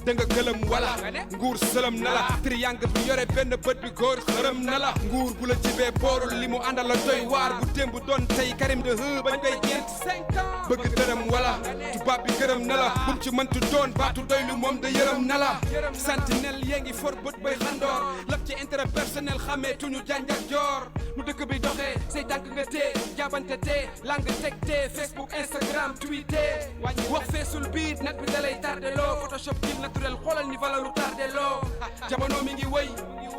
da nga gëlëm wala nguur sëlëm na la triangle bi yore benn bët bi góor xërëm na la nguur bu la jibee boorul li mu àndal la doy waar bu démb doon tey Karim de bañ koy ñeent 5 ans bëgg dërëm wala tubaab bi gërëm na la bum ci mëntu doon baatu doy lu moom da yërëm na la sentinelle yee ngi for bët bay xandoor lap ci intérêt personnel xamee tuñu janjak joor nu dëkk bi doxee say tànk nga tee jaabante tee lang teg tee Facebook Instagram Twitter wax feesul biit nag bi dalay tardé loo Photoshop kil naturel xoolal ni valalu tardé loo jamono mi ngi wëy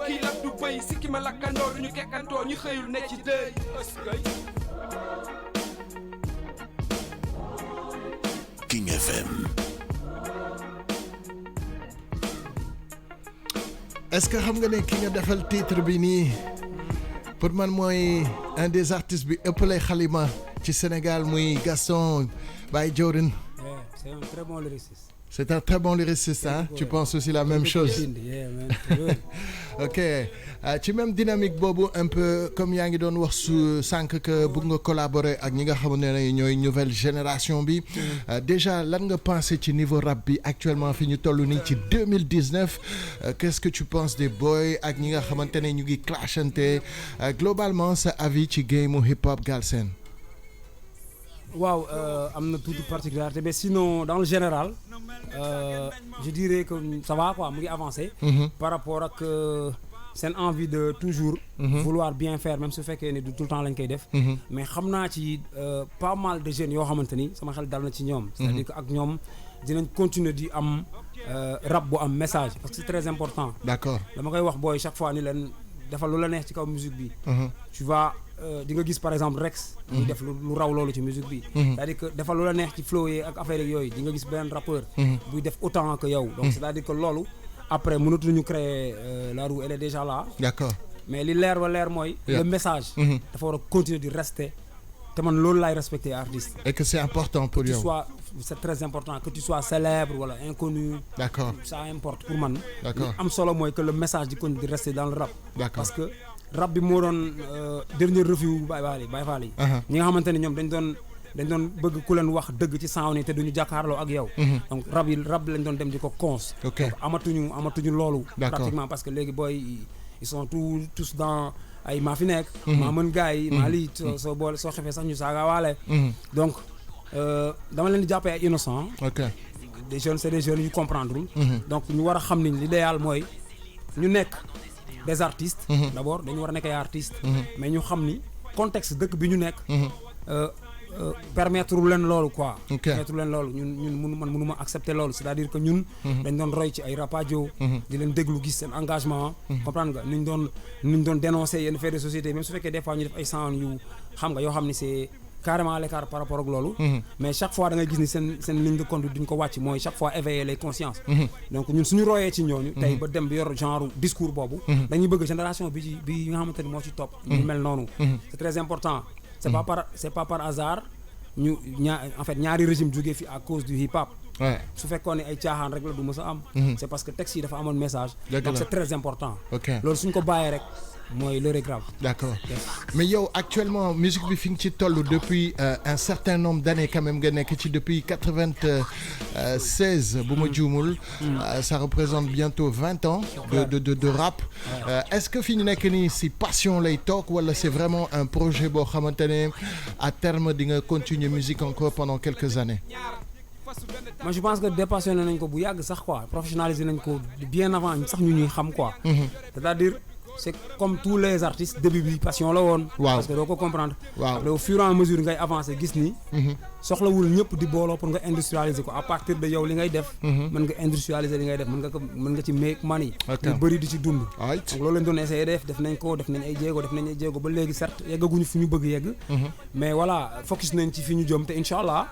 kii lak du bëy sikki ma lakkandoo du ñu kekkantoo ñu xëyul ne ci dëy King FM. Est-ce que xam nga ne ki nga defal titre bi nii pour man mooy un des artistes bi ëpp lay xalima ci Sénégal muy Gaston Baye Jordan. C'est un très bon lyriciste. C'est un très bon lyriciste, hein? Tu penses aussi la même chose? Yeah, man. Ok ci même dynamique boobu un peu comme yaa ngi doon wax su sànq que bëgg nga collaborer ak ñi nga xamante ne ñooy nouvelle génération bi déjà lan nga pensé ci niveau rap bi actuellement fi ñu toll nii ci 2019 qu'est-ce que tu penses des boys ak ñi nga xamante ne ñu ngi clashante globalement sa avis ci game hip hop Galsen. waaw am na toute particularité mais sinon dans le général je dirais que ça va quoi mu ngi avancer. par rapport ak seen envie de toujours. vouloir bien faire même su fekkee ne du tout le temps lañ koy def. mais xam naa ci pas mal de jeunes yoo xamante ni sama xel dal na ci ñoom. c'est-à-dire que ak ñoom dinañ continuer di am rap bu am message parce que c'est très important. D'accord dama koy wax booy chaque fois ni leen defal lu la neex ci kaw musique bi. tu vas di nga gis par exemple Rex. muy def lu raw loolu ci musique bi. c'est-à-dire que defal lu la neex ci flow yi ak affaire yooyu di nga gis beneen rappeur. buy def autant que yow. donc c'est-à-dire que loolu après mënatuñu créer la roue elle est déjà là. D'accord mais li leer ba leer mooy. le message. dafa war a continuer di rester. te man loolu laay respecter artiste. et que c'est important pour yow. c'est très important que tu sois célèbre wala inconnu. D'accord ça importe pour man. D'accord am solo mooy que le message di continue di rester dans le rap. D'accord parce que rap bi moo doon dernier review Baye Fall yi. ñi nga xamante ne ñoom dañ doon bëgg ku leen wax dëgg ci sound yi te duñu jàkkaarloo ak yow. donc rap lañ doon dem di ko cons. ok donc amatuñu loolu. D'accord pratiquement parce que léegi booy ils sont tous dans ay maa fi nekk. maa mën gars yi maa lii soo boole soo xefee sax ñu saaga waale. donc dama leen di jàppee ay innocent. ok des jeunes c'est des jeunes yu comprendre donc ñu war a xam ni l'idéal mooy ñu nekk des artistes d'abord dañu war a nekk ay artistes mais ñu xam ni contexte dëkk bi ñu nekk permettre leen loolu quoi permettre leen loolu ñun mënuma accepter loolu c'est-à-dire que ñun dañ doon roy ci ay rapadio di leen déglu gis seen engagement comprendre nga nuñ doon dénoncer yenn faits de société même su fekkee des fois ñu def ay sound yu xam nga yoo xam ni c'est carrément à l'écart par rapport ak loolu mais chaque fois da ngay gis ni seen ligne de conduite duñ ko wàcc mooy chaque fois éveiller les consciences donc ñun suñu royee ci ñooñu tey ba dem bi yor genre discours boobu dañuy bëgg génération bi nga xamante ni moo ci topp ñu mel noonu c'est très important c'est pas par hasard en fait ñaari régime jógee fi à cause du hip hop su fekkoon ne ay caaxaan rek la du mës a am c'est parce que texte yi dafa amoon message donc c'est très important loolu suñ ko bàyyee rek mooy l'heure est grave. D'accord. Mais yow actuellement musique bi fi nga ci toll depuis un certain nombre d'années quand même nga nekk ci depuis 96 bu ma juumul ça représente bientôt 20 ans de rap est-ce que fi ñu nekk nii si passion lay toog wala c'est vraiment un projet boo xamante ne à terme di nga continuer musique encore pendant quelques années. Moi je pense que dépassionné nañ ko bu yàgg sax quoi professionnalisé nañ ko bien avant sax ñu ñuy xam quoi c'est-à-dire c'est comme tous les artistes début bi passion la woon parce que doo ko comprendre au fur et à mesure ngay avancer gis ni soxlawul ñëpp di booloo pour nga industrialiser ko à partir de yow li ngay def mën nga industrialiser li ngay def mën nga ci make money ñu bëri di ci dund donc loolu lañ doon essayer def nañ ay jéego ba léegi certes yeggaguñu fu ñu bëgg yegg mais voilà focus nañ ci fi ñu jëm te inshallah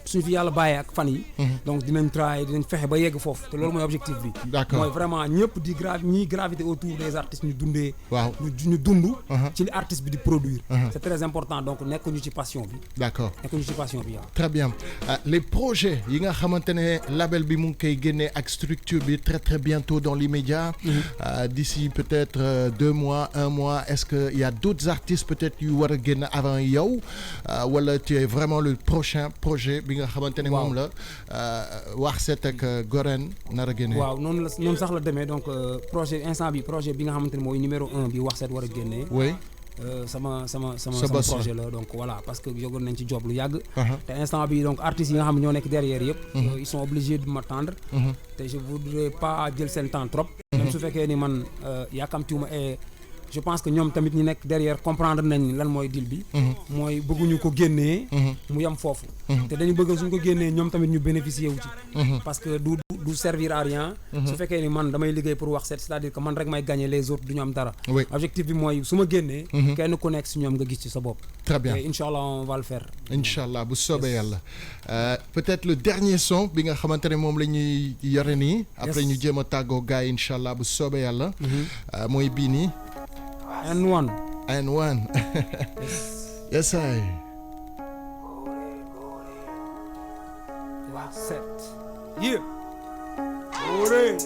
suñu fi yàlla bàyyee ak fan yi donc dinañ fexe ba yegg foofu te loolu mooy objectif bi mooy vraiment ñëpp di ñiy gravité autour des artistes ñu dundee ñu dund ci li artiste bi di produire c'est très important donc nekkuñu ci passion bi très bien les projets yi nga xamante ne label bi mu ngi koy génnee ak structure bi très très bientôt dans l'immédiat d'ici peut-être 2 mois 1 mois est-ce que il y a d'autres artistes peut-être yu war a génn avant yow wala tu es vraiment le prochain projet bi nga xamante ne moom la Waxset ak Goren nar a génne. waaw noonu sax la demee donc projet bi nga xamante ne mooy numéro 1 bi Waxset war a génne. oui. sama projet la donc voilà parce que yogoon nañ ci job lu yàgg. te instant bi donc artistes yi nga xam ne ñoo nekk derrière yëpp. ils sont obligés de m'attendre. te je voudrais pas jël seen temps trop. même su fekkee ni man yàkkamtiwuma je pense que ñoom tamit ñi nekk derrière comprendre nañ lan mooy deal bi mooy bëgguñu ko génnee mu yam foofu te dañu bëgg suñ ko génnee ñoom tamit ñu bénéficier wu ci parce que du servir à rien su fekkee ni man damay liggéey pour Waxset c'est-à-dire que man rek may gagner les autres du ñu am dara objectif bi mooy su ma génnee kenn ku nekk si ñoom nga gis ci sa bopp très bien et Inch'Allah on va le faire Inch'Allah bu soobee yàlla peut-être le dernier son bi nga xamante ne moom la ñuy yore nii après ñu jéem a tàggoo gars yi Inch'Allah bu soobee yàlla mooy bii nii N1 yes I Waxset yeah ore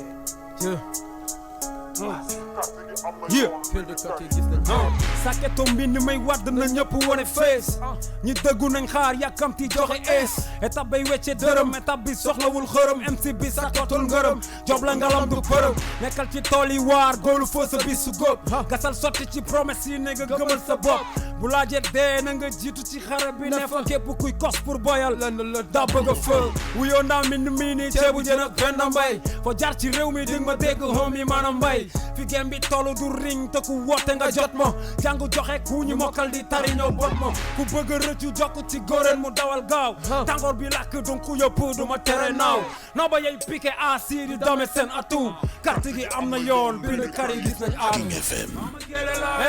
saketo mbind may wadd na ñëpp wone fees ñi dëggu nañ xaar yàkkamti joxe ees étape bay wecce dërëm étape bi soxlawul xërëm MC bi sakotul ngërëm job la ngalam du përëm nekkal ci tool yi waar góolu foo sa bis su góob gasal sotti ci promesse yi ne nga gëmal sa bopp bu laajee dee na nga jiitu ci xare bi ne fa képp kuy kos pour boyal daa bëgg a fë wuyoo ndaa mbind mii nii ceebu jën ak benn mbay foo jaar ci réew mi dig ma dégg hoom yi maanaam mbay fi gem bi tollu du ring te ku woote nga jot ma jàngu joxe ku ñu mokkal di tari ñoo bot ma ku bëgg rëccu jokk ci góoreen mu dawal gaaw tàngoor bi lakk donc ku yëpp du ma tere naaw noo ba yey piqué asi di dome seen atu carte gi am na yoon bind kar yi gis nañ aatu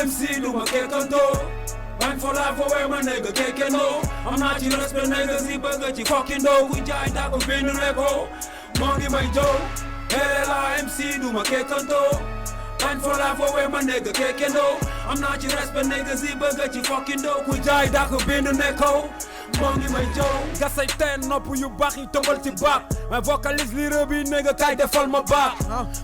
MC du ma kekkandoo bañ fo laa fo wee ma négg kekkandoo am naa ci respect négg si bëgg ci kokkindoo ku jaay dàkku bindu leko moo ngi may jow la MC du ma kekkandoo bañ fo laa fo wee ma négg kekkandoo am naa ci respect négg si bëgg ci kokkindoo ku jaay dàkku bindu neko moo ngi may jow gasay teen nopp yu baax yi tëmbal ci baat mais vocaliste li rëbi négg kay defal ma baax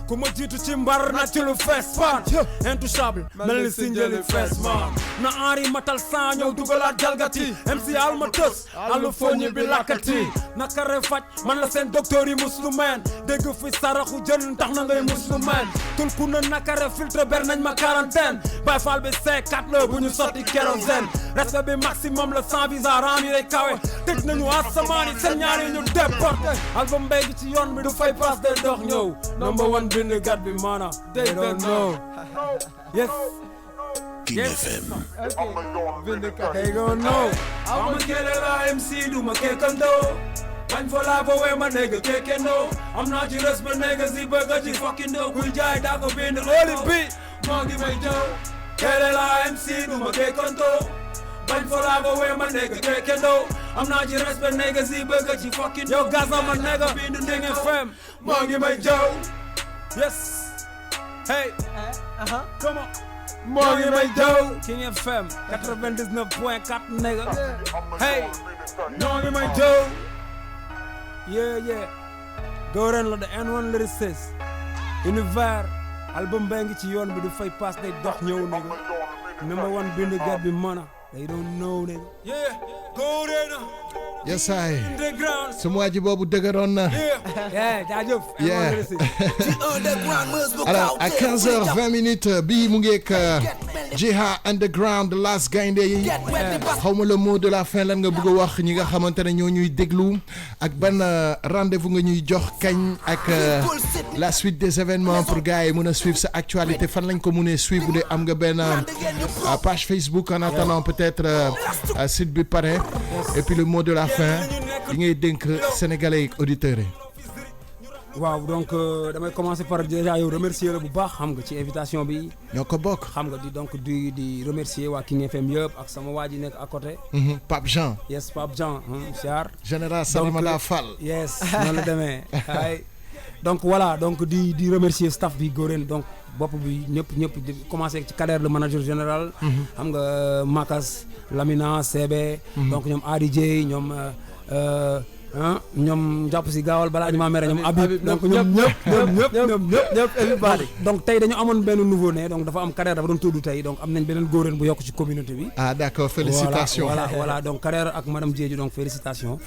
ku ma jiitu ci mbar na ci lu fees pan intouchable mel ni sinjeli fees man na Henri matal saa ñëw dugalaat jalgati MC al ma tës alu foñi bi lakkati naka re faj man la seen docteur yi muslumen dégg fi saraxu jën tax na ngay muslumen tul ku na naka re filtre ber nañ ma quarantaine bay fa salle bi C4 la bu ñu sotti kérosène respect bi maximum la sans visa ram yi lay kawe tëj nañu asamaan yi seen ñaar yi ñu déporté album mbay gi ci yoon bi du fay pass day dox ñëw number one bind gat bi maana they don't know yes King FM. they don't know I'm a killer la MC du ma kekkandoo bañ fa laa ko wee ma nigga kekkandoo am naa ci respect nigga si bëgg ci fucking doo kuy jaay daa ko bind xooli bi moo ngi may jëw killer la MC du ma kekkandoo bañ fa laa ko wee ma nigga kekkandoo am naa ci respect nigga si bëgg ci fucking yow gaza ma nigga bind King FM moo ngi may jëw yes hey come on moo ngi may jëw King FM 99.4 nigga hey moo ngi may jëw yeah Goren la the N1 lyricist Univers album baa ngi ci yoon bi du fay pass day dox ñëw nigga number one bind gat bi mana they don't know nigga yeah Goren yes I underground sama waa ji boobu dëgëroon na jaajëf alors à 15h20 bii mu ngeek Jiha Underground Last Gaynde yi xawma le mot de la fin lan nga bëgg a wax ñi nga xamante ne ñoo ñuy déglu ak ban rendez-vous nga ñuy jox kañ ak la suite des événements pour gars yi mën a suivre sa actualité fan lañ ko mënee suivre bu dee am nga benn page Facebook en attendant peut-être site bi pare et puis le mot de la fin li ngay dénk sénégalais yi auditeurs yi. waaw donc damay commencer par déjà yow remercier la bu baax xam nga ci invitation bi. ñoo ko bokk. xam nga di remercier waa King FM yëpp ak sama waa ji nekk à côté. Pape Jean. yes Pape Jean. Siar. général Salimata Fall. yes noonu la demee. donc voilà donc di remercier staff bi Goren donc bopp bi ñëpp di commencer ci Kader le manager général. xam nga Makas Lamina CB. donc ñoom ADJ ñoom jàpp si gaawal balaa ñu ma mere ñoom Habib donc ñoom ñëpp everybody donc tey dañu amoon benn nouveau né donc dafa am Kader dafa doon tudd tey donc am nañ beneen Goren bu yokk ci communauté bi. ah d'accord félicitations. voilà donc Kader ak madame Diédhiou donc félicitations.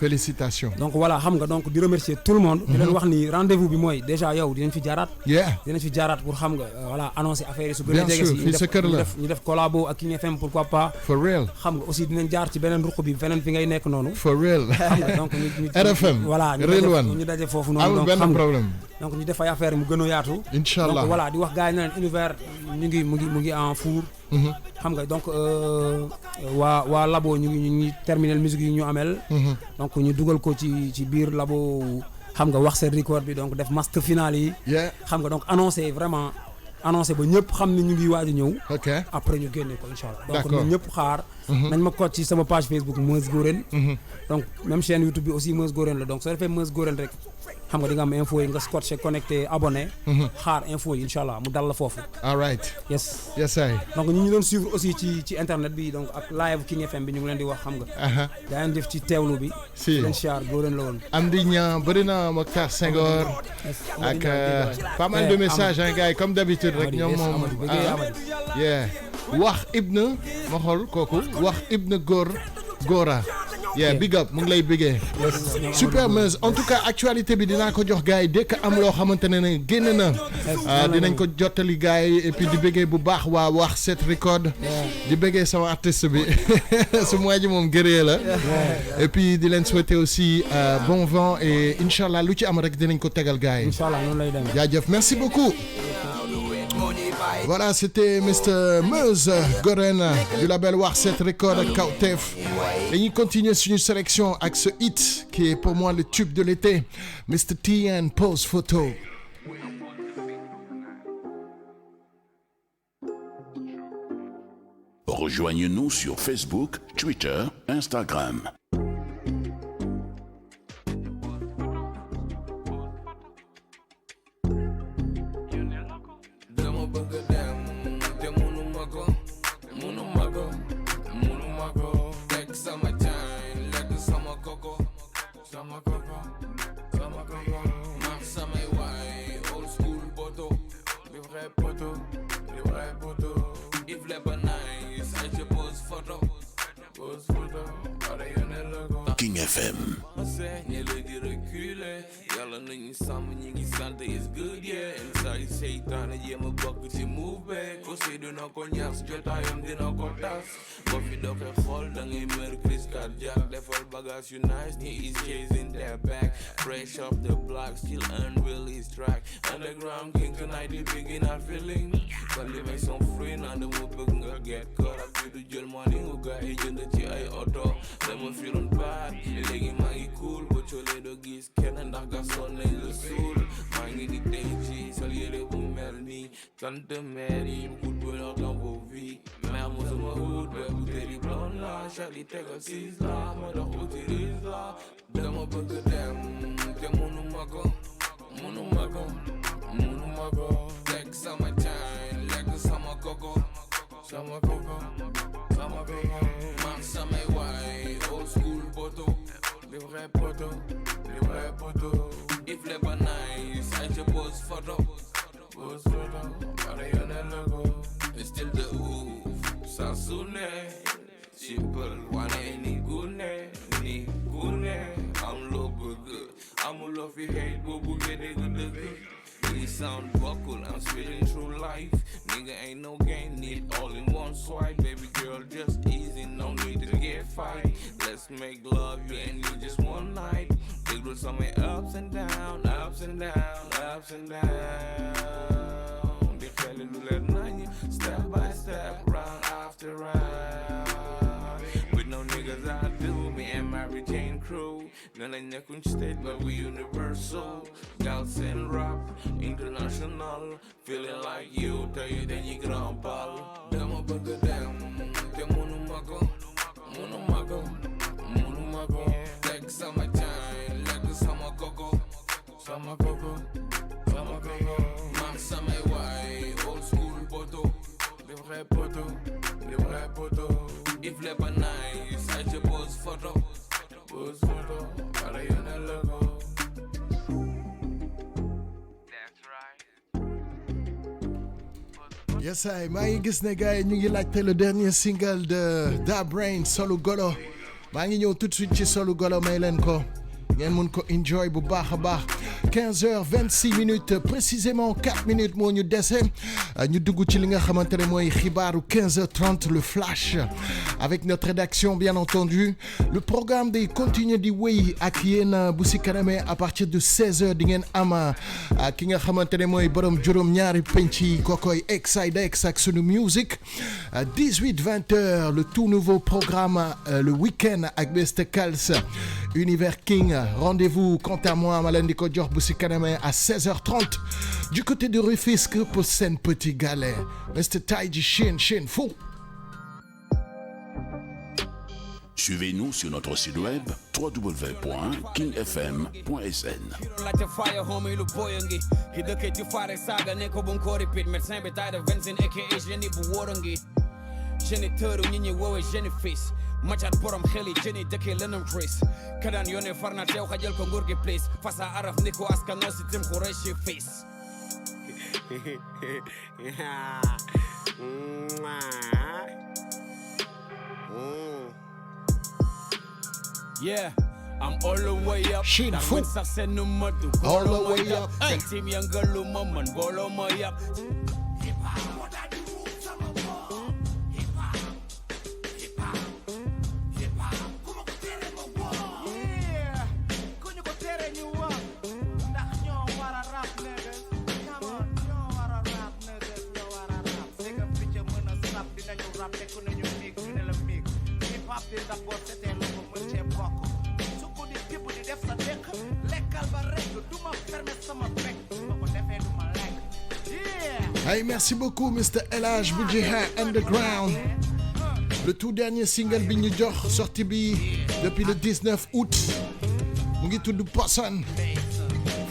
donc voilà xam nga donc di remercier tout le monde. di leen wax ni rendez-vous bi mooy déjà yow dinañ fi jaaraat. dinañ fi jaaraat pour xam nga voilà annoncer affaire yi su gën a jege si fii sa kër la ñu def collabo ak King FM pourquoi pas. for real xam nga aussi dinañ jaar ci beneen ruq bi feneen fi ngay nekk noonu. for real xam nga donc RFM voilà ñu daje foofu noonu amul benn problème donc ñu def ay affaire mu gën a yaatu inchallah donc voilà di wax gars yi na leen Univers mu ngi en four xam nga donc waa labo ñu ngi terminal musique yi ñu amel donc ñu dugal ko ci biir labo xam nga wax seen record bi donc def master final yi xam nga donc annoncé vraiment annoncé ba ñëpp xam ne ñu ngi waaj a ñëw. ok après ñu génne ko incha allah. donc ñëpp xaar. nañ ma ko ci sama page Facebook Meuz Goren. donc même chaîne YouTube bi aussi Meuz Goren la donc soo defee Meuz Goren rek xam nga di nga am info yi nga scotché connecté abonné. xaar info yi incha allah mu dal la foofu. all right. yes ay. donc ñu doon suivre aussi ci internet bi donc ak live King FM bi ñu ngi leen di wax xam nga. daa leen def ci teewlu bi. si leen siyaar Goren la woon. am di ñaa bëri na Mokhtar Senghor. ak pas mal de messages hein gars yi comme d'habitude rek ñoom moom wax Ibn ma xool kooku wax Ibn Gora big up mu ngi lay bigee super Meuz en tout cas actualité bi dinaa ko jox gars yi dès que am loo xamante ne génn na dinañ ko jottali gars yi et puis di bigee bu baax waa wax set record di bigee sama artiste bi su mois ji moom gëree la et puis di leen souhaiter aussi bon vent et inchallah lu ci am rek dinañ ko tegal gars yi inchallah noonu lay dem jaajëf merci beaucoup. Voilà, c'était Mr. Meuz Goren du label Warset Record Kawtef. Et il continue sur une sélection avec ce hit qui est pour moi le tube de l'été, Mr. TN Pose Photo. Rejoignez-nous sur Facebook, Twitter, Instagram. King FM. nañu sàmm ñi ngi sant is good yeah inside seytaane jéem a bokk ci move back aussi dina ko ñaas jotaayam dina ko tas boo fi doxee xool da ngay mer crise cardiaque defal bagage yu nice ñi is chasing their back fresh off the block still unreleased track underground king tonight di begin our feeling kon li may son free naa dama bëgg nga get caught up bi du jël money nga gaa yi jënd ci ay oto dama feeling bad léegi maa ngi cool boo coolee doo gis kenn ndax gasoon nañ la suul maa ngi di tey ci sol yére bu mel nii sant mère yi good bonheur dans vos vies mère mo sama hood be bu teri blonde la Charlie tegal siis la ma dox utirise la dama bëgg dem te mënuma ko teg sama time lekk sama koko man samay waay old school poto li vrai poto if le ba nice I just pose photo para yone logo still the oof sa sune simple wane ni gune am lo bëgg amuloo fi hate boobu gëdëgg we sound vocal, I'm spitting through life. Nigga ain't no game, need all in one swipe. Baby girl, just easy, no need to get fight. Let's make love, you and me just one night. Take through some ups and down. They fell in the night, step by step, round after round. With no niggas I do, me and my retain crew. None in the state, but we universal. Gals and rap, international. Feeling like you, tell you then you grandpa. Demo burger them, te monumago. Like summertime, like the summer coco. Man, summer white, old school poto. Les vrais potos. If le pas nice, I just pose photo. Para yone logo. That's right. Yes, maa ngi gis ne gars yi ñu ngi laajte le dernier single de Da Brain Solu Golo maa ngi ñëw tout de suite ci Solu Golo may leen ko ngeen mun ko enjoy bu baax a baax 15h26 précisément 4 minutes moo ñu dese ñu dugg ci li nga xamante ne mooy xibaaru 15h30 le flash avec notre rédaction bien entendu le programme day continuer di wéy ak yéen bu si kanamee à partir de 16h di ngeen am ki nga xamante ne mooy borom juróom ñaari penc yi kookoy Exidex ak sunu music 18-20h le tout nouveau programme le week-end ak Mr Kals Univers King rendez-vous quant à moi ma leen di ko jox bu si kanamee à 16h30 du côté de Rufisque pour Sen Petit Galet Mr Taiji Shin Fou. Suivez-nous sur notre site web www.kingfm.sn. Jenny Turu ñi wowe Jenny Fils macat borom xeli Jenny dëkke lënam Chris kadan yone farna teew xajal ko nguur gi please fasa araf ni ko askan no si tim Quraysh Fils yeah I'm all the way up. Shin Fu. All the way up. Hey. Team younger Lumaman, bolo my up. Hey, merci beaucoup Mr LH Bujiha Underground. Le tout dernier single bi ñu jox sorti bi depuis le 19 août mu ngi tudd Poson.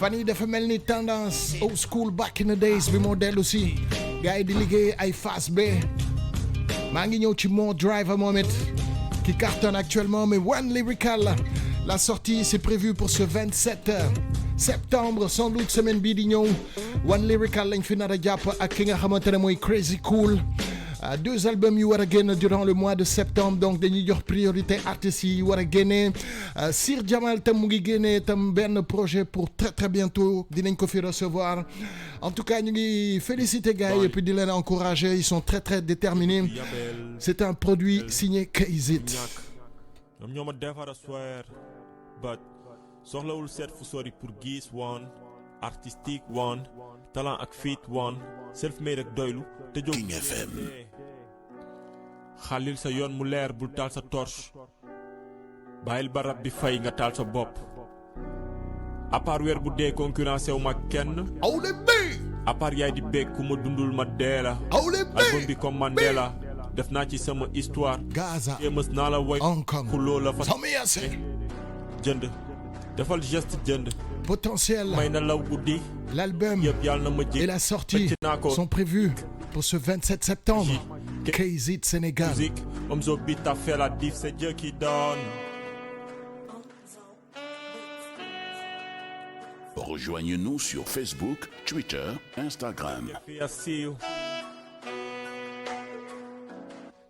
Fan yi dafa mel ni tendance old school back in the days bi moo dellu si gars yi di liggéey ay face B. maa ngi ñëw ci More Driver moom it qui cartonne actuellement mais One Lyrical la sortie c'est prévu pour ce 27 septembre sans doute semaine bii di ñëw One Lyrical lañ fi nar a jàpp ak ki nga xamante ne mooy Crazy Cool 2 albums yu war a génn durant le mois de septembre donc dañuy jox priorité artistes yi war a génne Sir Jamal tam mu ngi génne tam benn projet pour très très bientôt dinañ ko fi recevoir en tout cas ñu ngi féliciter gars yi et puis di leen encourager ils sont très très déterminés c'est un produit signé Kayzit. ñoom ñoo ma defar a swear but soxlawul seet fu sori pour gis one artistique one talent ak fit one self-made ak doylu te jóg King FM. xalil sa yoon mu leer bul taal sa torche bàyyil barab bi fay nga taal sa bopp à part weer bu dee concurrence wu ma kenn à part yaay di bekk ku ma dundul ma dee la album bi comme Mandela def naa ci sama histoire Gaza mës naa la woy xuloo la fa jënd defal geste jënd potentiel may na law guddi l'album yëpp yàlla na ma et la sortie sont prévus pour ce 27 septembre Kayzit Sénégal musique Omzo Beat a fait la diff c'est Dieu qui donne. Rejoignez-nous sur Facebook, Twitter, Instagram.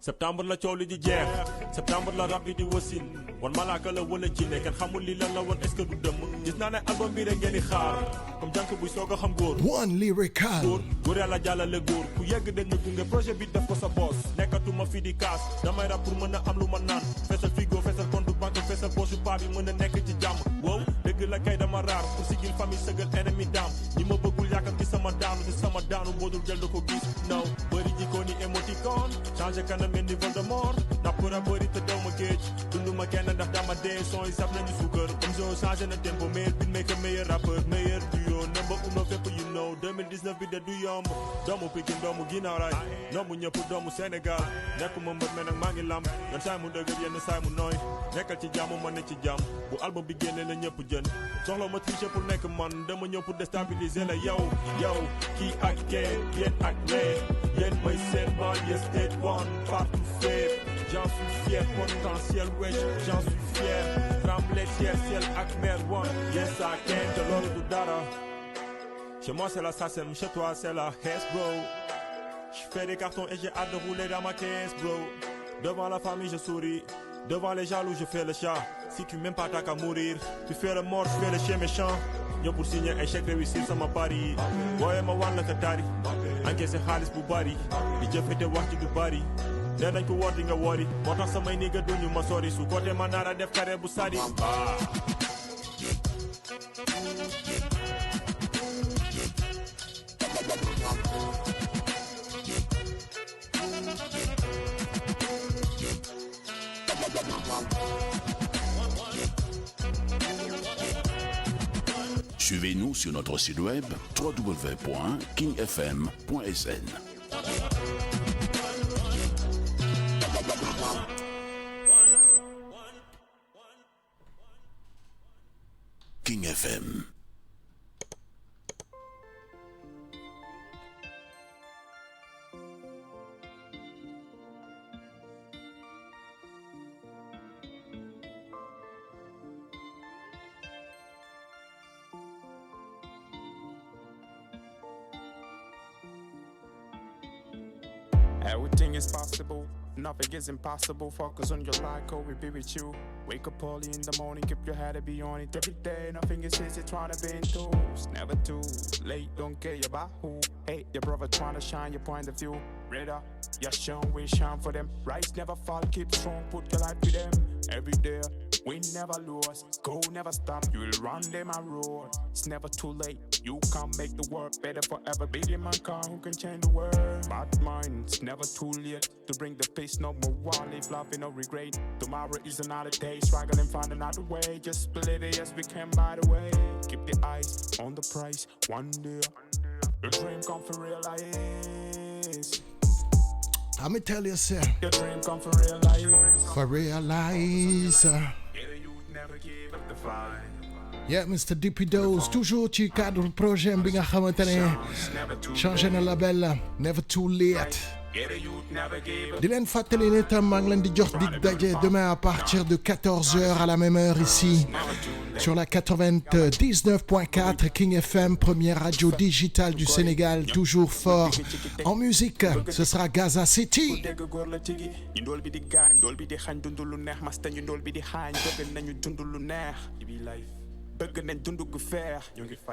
septembre la coow li di jeex septembre la rab bi di wasin wan malaaka la wala jinne kenn xamul li lan la woon est-ce que du dëmm gis naa ne album bi rek ngeen di xaar comme jànk buy soog a xam góor One Lyrical góor yàlla jàllale góor ku yegg dañ ñu gunge projet bi def ko sa boss nekkatuma fi di kaas damay rap pour mën a am lu ma naan feesal frigo feesal compte banque feesal poche paa bi mën a nekk ci jàmm wow dëgg la kay dama raar pour sigil famille sëgal ennemi daam ñi ma bëggul yaakaar ci sama daanu te sama daanu boodul jël da ko gis naw bëri jikko ni émoticône changé kanam mel ni Voldemort napp rapport yi te daw ma géej dundu ma kenn ndax dama dee son yi saf nañu suukar Omzo changé na tempo meilleur beatmaker meilleur rappeur meilleur duo number uno fépp you know 2019 bi de du yomb doomu Pikine doomu ginnaaw raay nombu ñëpp doomu Sénégal nekkuma mbër mais nag maa ngi lamb yenn saay mu dëgër yenn saay mu nooy nekkal ci jàmm ma ne ci jàmm bu album bi génnee na ñëpp jën soxla ma tricher pour nekk man dama ñëw pour déstabiliser la yow kii ak kee yéen ak nee yéen may seen banlieue state one partout fait j'en suis fier potentiel wesh j'en suis fier tremblé ciel ak mer one yes I can te loolu du dara chez moi c'est la SACEM chez toi c'est la Hess bro je fais des cartons et j'ai hâte de rouler dans ma caisse bro devant la famille je souris devant les jaloux je fais le chat si tu m'aimes pas t'as qu'à mourir tu fais le mort je fais le chien méchant ñëw pour signer échec réussir sama pari booye ma wan la ka tari encaissé xaalis bu bari di jëfete wax ci du bari nee nañ ko woor di nga wori moo tax samay ni nga duñu ma sori su côté ma nara def carré bu sadi Suivez-nous sur notre site web www.kingfm.sn. King FM. Everything is possible, nothing is impossible. Focus on your life, go we be with you. Wake up early in the morning, keep your head to be on it every day. Nothing is easy, trying to be in tools. Never too late, don't care about who. Hey, your brother trying to shine your point of view. Radar, your shine, we shine for them. Rise never fall, keep strong, put your life with them. Every day, we never lose. Go never stop, you will run them a road. It's never too late, you can make the world better forever. Be the man who can change the world. Bad mind, it's never too late to bring the peace, no more war. Live life with no regret. Tomorrow is another day, struggle and find another way. Just believe it, yes we can by the way. Keep the eyes on the prize, one day your dream come for realize. I'ma tell you, sir. Your dream come for realize. For realize. Yeah, Mr. Dippy Dose, toujours ci cadre projet bi nga xamante ne changé na label, never too late. Yeah, the youth never gave up. di leen fàttali ne tam maa ngi leen di jox dig daje demain à partir de 14h à la même heure ici sur la 99.4 King FM, première radio digitale du Sénégal, toujours fort en musique. Ce sera Gaza City.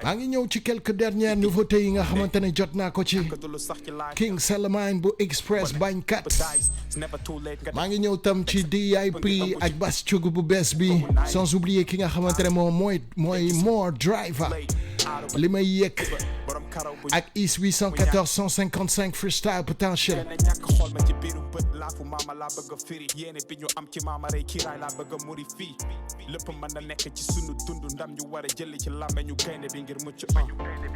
maa ngi ñëw ci quelques dernières nouveautés yi nga xamante ne jot naa ko ci King Salamine bu Express Bañkat. maa ngi ñëw tam ci DIP ak Bass Thiogo bu bees bi, sans oublier ki nga xamante ne moom mooy More Driver li may yëg ak Is 814 155 Freestyle Potential.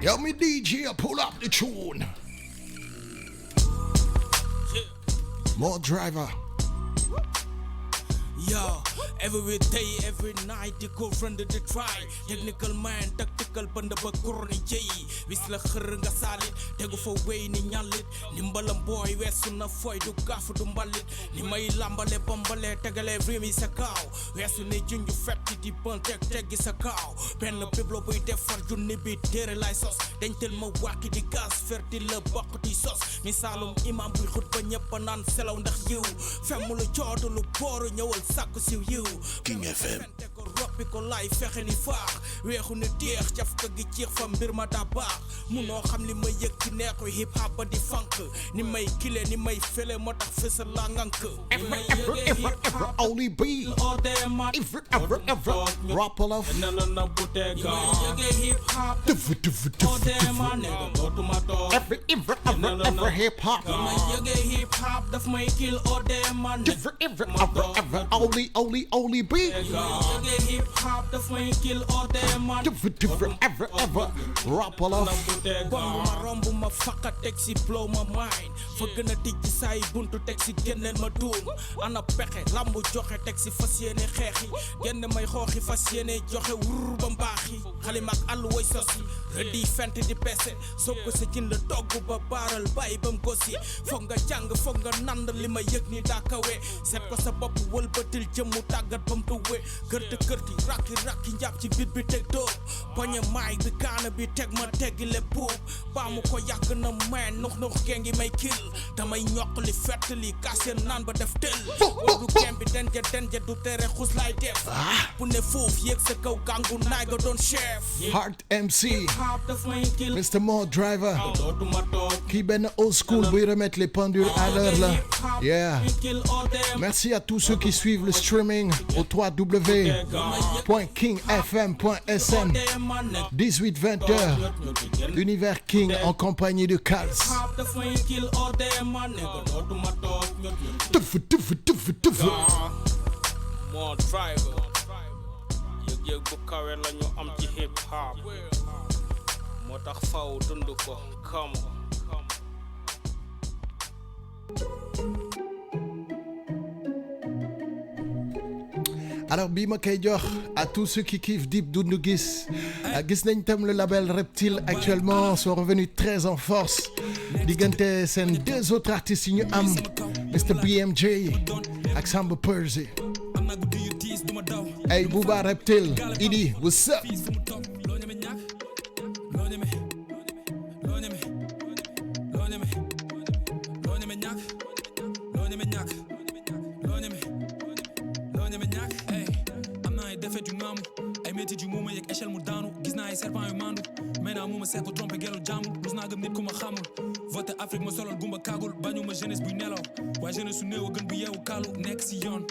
Yo, me DJ, pull up the tune. More Driver. Yo, every day, every night, the girlfriend of the try. Technical man, tactical banda ba kurni jay. Wisla khuranga salit, tego for way ni nyalit. Nimbalam boy, wesu na foy du gafu du mbalit. Ni may lambale bombale, tegale rimi sa kaw. Wesu ne junju fepti di bon teg sa kaw. Ben le piblo boy defar junni bi tere lay sos. Dentel ma waki di gas, ferti le bokk di sos. Misalum imam buy xut ba ñepp naan selaw ndax yiw. Femu lu joodu lu boru ñewal sakku si yiw. King FM. Roppi ko lay fexe ni faax weexu ne teex caf ka gi ciix fa mbir ma daa baax munoo xam li may yëg ci neexu hip hop ba di funk ni may kile ni may fele moo tax fësal la ngank Only be ever rap love na butega hip hop ever hip hop hip hop daf may kill all them man ever only be hip hop daf may kill all them man ever rap love bomb ma romb ma faka taxi blow my mind fëgg na tijj say buntu taxi génneel ma duum ana pexe lambu joxe taxi fas yéene xeexi génn may xooxi fas yéene joxe wurr ba mbaaxi xalim ak àll way sosi rëddi fent di pese soog ko sa cin la togg ba baaral bàyyi bam gosi foog nga jàng foog nga nand li ma yëg ni daa kawe seet ko sa bopp wëlbatil jëmmu tàggat bam tuwe kërti rakki njàpp ci bit bi teg dóor poñe maay bi kaana bi teg ma teggi le puub baa mu ko yàgg na meen nux gengi may kill damay ñokk li fett li kaaseen naan ba def tel woodu gem bi denje du tere xus lay def bu ne foofu yéeg sa kaw gàngu naay ga doon chef Hard MC Mr. More Driver kii benn old school buy remettre les pendules à l'heure là. Yeah. Merci à tous ceux qui suivent le streaming au www.kingfm.sn 18-20h Univers King en compagnie de Kals. More Driver yëg bu kawe lañu am ci hip hop moo tax faw dund ko kam Alors bii ma koy jox à tous ceux qui kiffent Dip Doundou Guiss gis nañ tam le label Reptile actuellement sont revenus très en force diggante seen deux autres artistes yi ñu am Mr BMJ ak Samba Peuzzi. Hey Booba Reptile Idi what's up? ay métti ju muuma yëg échelle mu daanu gis naa ay serpent yu mandu maintenant mu ma sekk trompé gelu jàmbur rus naa gëm nit ku ma xamul voté Afrique ma soloon gumba kaagul bañu ma jeunesse buy nelaw waaye jeunesse su néew a gën bu yeewu kaalu nekk si yoon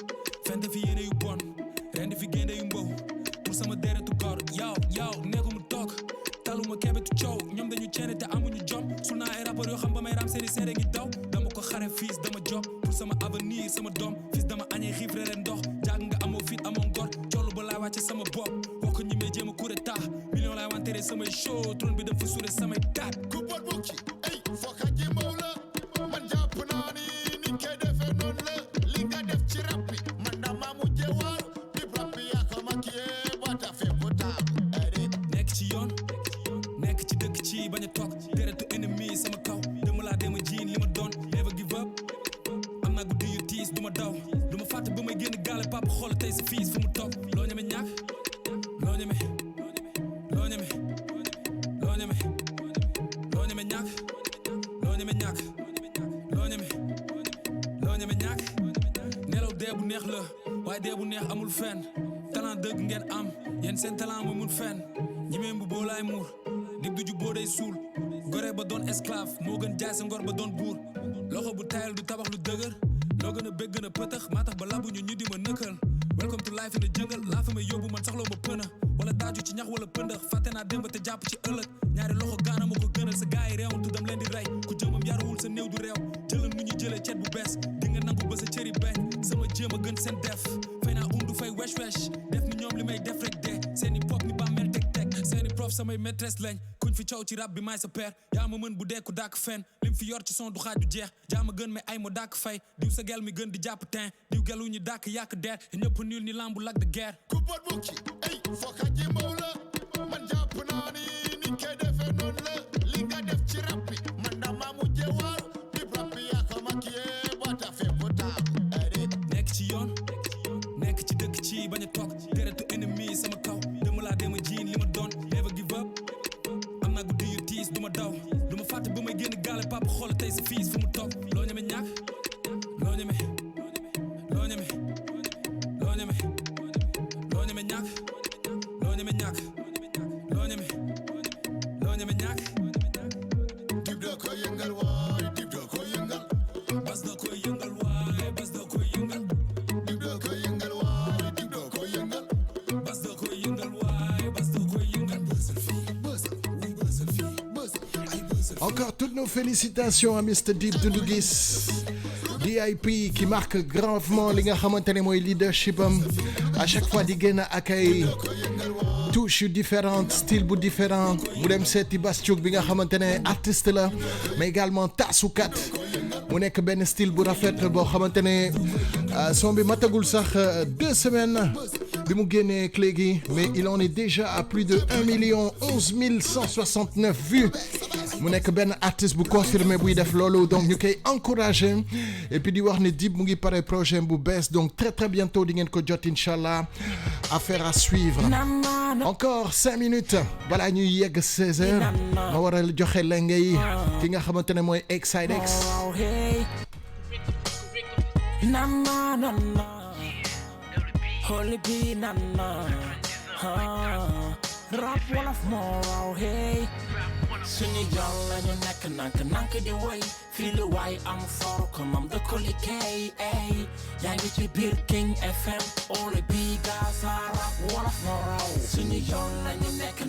fente fi yéene yu bon rendi fi génde yu mbow pour sama deretu góor yow nekku mu toog taluma kebetu coow ñoom dañu ceene te amuñu jom sul naa ay rapport yoo xam ba may ram seeni seede ngi daw dama ko xare fils dama job pour sama avenir sama doom fils dama añee xiif reere ndox jàng nga amoo fit amoo ngor collu ba laay wàcce sama bopp woo ko ñi may jéem a kuré taax million laay wanteere samay show trône bi dafa suure samay taat ku bot bukki ey fokka jéemaw la man jàpp naa ni ni koy defee noonu la li nga def ci rap bi man dama mujjee waaru di rap bi yaa ko makkiyee ba ta fépp taabu nekk ci yoon nekk ci dëkk ci bañ a toog deretu ennemi sama kaw dama laa dema jiin li ma doon never give up daw du ma fàtte ba may génn gaale papa xool tey sa fils fu mu toog loo ñeme ñàkk loo ñeme loo ñeme loo ñeme loo ñeme ñàkk loo ñeme ñàkk loo ñeme loo ñeme ñàkk nelaw dee bu neex la waaye dee bu neex amul fenn talent dëgg ngeen am yéen seen talent ma mun fenn ñimeen bu boo laay muur dig du ju boo day suul gore ba doon esclave moo gën jaay sa ngor ba doon buur loxo bu tayal du tabax lu dëgër loo gën a bëgg gën a pëtëx maa tax ba labuñu ñu di ma nëkkal welcome to life in the jungle laa fa may yóbbu man saxloo ma pëna wala daaju ci ñax wala pëndëx fàtte naa démb te jàpp ci ëllëg ñaari loxo gaana ma ko gënal sa gaay yi réewantu dam leen di rey ku jëmam yaruwul sa néew du réew jëlal nu ñu jëlee ceet bu bees di nga nangu ba sa cëri beñ sama jéem a gën seen def fay naa du fay wesh wesh def ni ñoom li may def rek de seeni pop ni bàmmeel teg teg seeni prof samay maîtresse lañ kuñ fi coow ci rap bi maay sa père yaa ma mën bu deeku dàkk fen lim fi yor ci son du xaaju jeex jaa ma gën mais ay ma dàkk fay diw sa gel mi gën di jàpp tin diw gelu ñu dàkk yàq der ñëpp nul ni lambu lak de guerre ku bot bukki ey fokka jimbaw la man jàpp naa ni niñ koy defee noonu la li nga def ci rap bi man dama mujje waaru di rap bi yaa ko makkiyee ba ta fépp taabu nekk ci yoon nekk ci dëkk ci bañ a toog deretu ennemi sama kaw dama laa dema jiin li ma doon never give up am naa guddi yu tiis du ma daw du ma fàtte ba may génn gaale papa xool tey sa fils fu mu toog loo ñeme ñàkk loo ñeme loo ñeme loo ñeme loo ñeme ñàkk loo ñeme ñàkk loo ñeme loo ñeme ñàkk dib da ko yëngal waay dib da ko yëngal bas da koy yëngal waay bas da koy yëngal dib da ko yëngal waay dib da ko yëngal bas da koy yëngal waay bas da koy yëngal bësal fii bësal wuy bësal fii bësal ay bësal Encore toutes nos félicitations à Mr Dip Doundou Guiss DIP qui marque gravement li nga xamante ne mooy leadership am à chaque fois di génn ak ay touches yu différentes style bu différent mu dem seeti Bastiuk bi nga xamante ne artiste la mais également taasukat mu nekk benn style bu rafet boo xamante ne son bi matagul sax 2 semaines bi mu génnee ak léegi mais il en est déjà à plus de 1,11,169 vues mu nekk benn artiste bu confirmé buy def loolu donc ñu koy encouragé et puis di wax ne Dip mu ngi pare projet bu bees donc très très bientôt di ngeen ko jot inchallah affaire à suivre encore 5 minutes balaa ñuy yegg 16h ma war a joxe lenge yi ki nga xamante ne mooy Exidex Holy be nana, rap wolof moo raw hey. Suñu yoon lañu nekk nank di woy fii lu waay am for ko moom da ko liggéey ay yaa ngi ci biir King FM Holy be Gaza rap wolof moo raw. Suñu yoon lañu nekk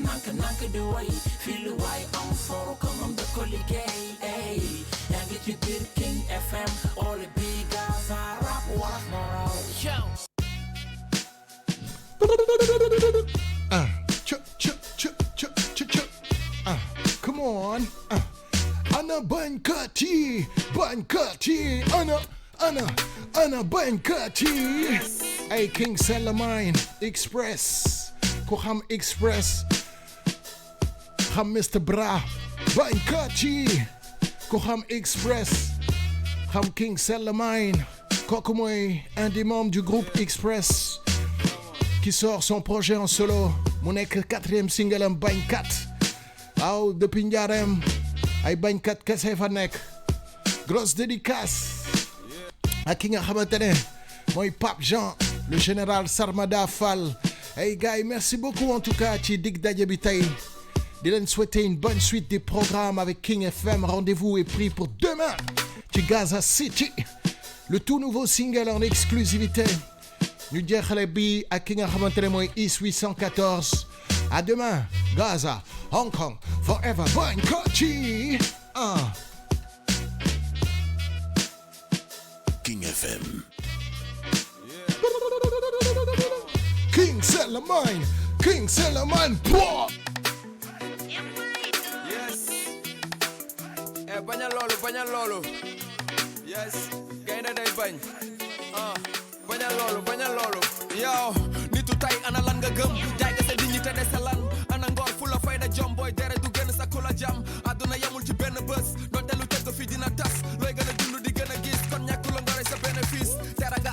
nank di woy fii lu waay am for ko moom da ko liggéey ay yaa ngi ci biir King FM Holy be Gaza rap wolof moo raw. Come on. Ana Bankati. Ana Bankati. Hey, King Salamine Express. Ko xam Express. Xam Mr. Bra. Bankati. Ko xam Express. Xam King Salamine. Kooku mooy un des membres du groupe Express qui sort son projet en solo. Mu nekk 4e single am Bañkat. waaw depuis Ndiarème ay bañkat kese fa nekk grosse dédicace ak ki nga xamante ne mooy Pape Jean le général Sarmada Fall. Hey gars yi merci beaucoup en tout cas ci dig daje bi tey di leen souhaiter une bonne suite des programmes avec King FM. Rendez-vous est pris pour demain ci Gaza City, le tout nouveau single en exclusivité ñu jeexale bi ak ki nga xamante ne mooy Is 814. À demain, Gaza, Hong Kong, forever, Bankati. King FM. King Salamine, boah. Yes. Baña lolu. Yes. Gaynde day bañ. Baña lolu. Yow, nitu tay ana lan nga gëm? Jaay nga sa dignité de sa lan. Ana ngor fu la fayda jom boy dere du gën sa kula jam. Aduna yamul ci benn bés. Donte lu teg fi dina tas. Looy gën a dund di gën a gis. Kon ñàkku la ngore sa bénéfice. Teranga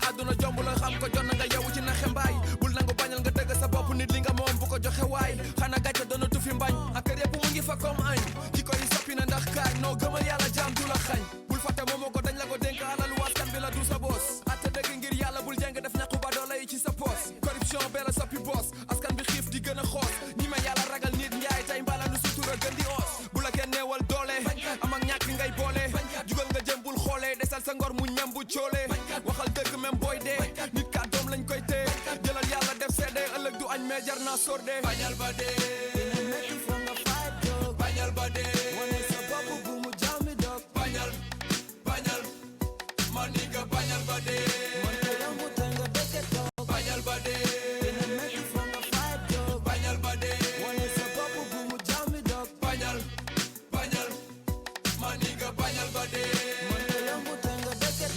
nga def ñàkku ba doole yi ci sa poos corruption bee la soppi boss askan bi xiif di gën a xoos ñi ma yàlla ragal nit njaay tey mbala nu sutura gën di oos bu la kenn neewal doole am ak ñàkk ngay boole jugal nga jëm bul xoolee desal sa ngor mu ñam bu coole waxal dëgg même booy dee nit kaa doom lañ koy tee jëlal yàlla def seede ëllëg du añ mais jar naa sorde bañal ba dee bañal ba dee wane sa bopp bu mu jàmmi dog bañal bañal ma ni nga bañal ba dee bañal ba dee bañal ba dee wane sa bopp bu mu jàmmi dog bañal bañal ma ni nga bañal ba dee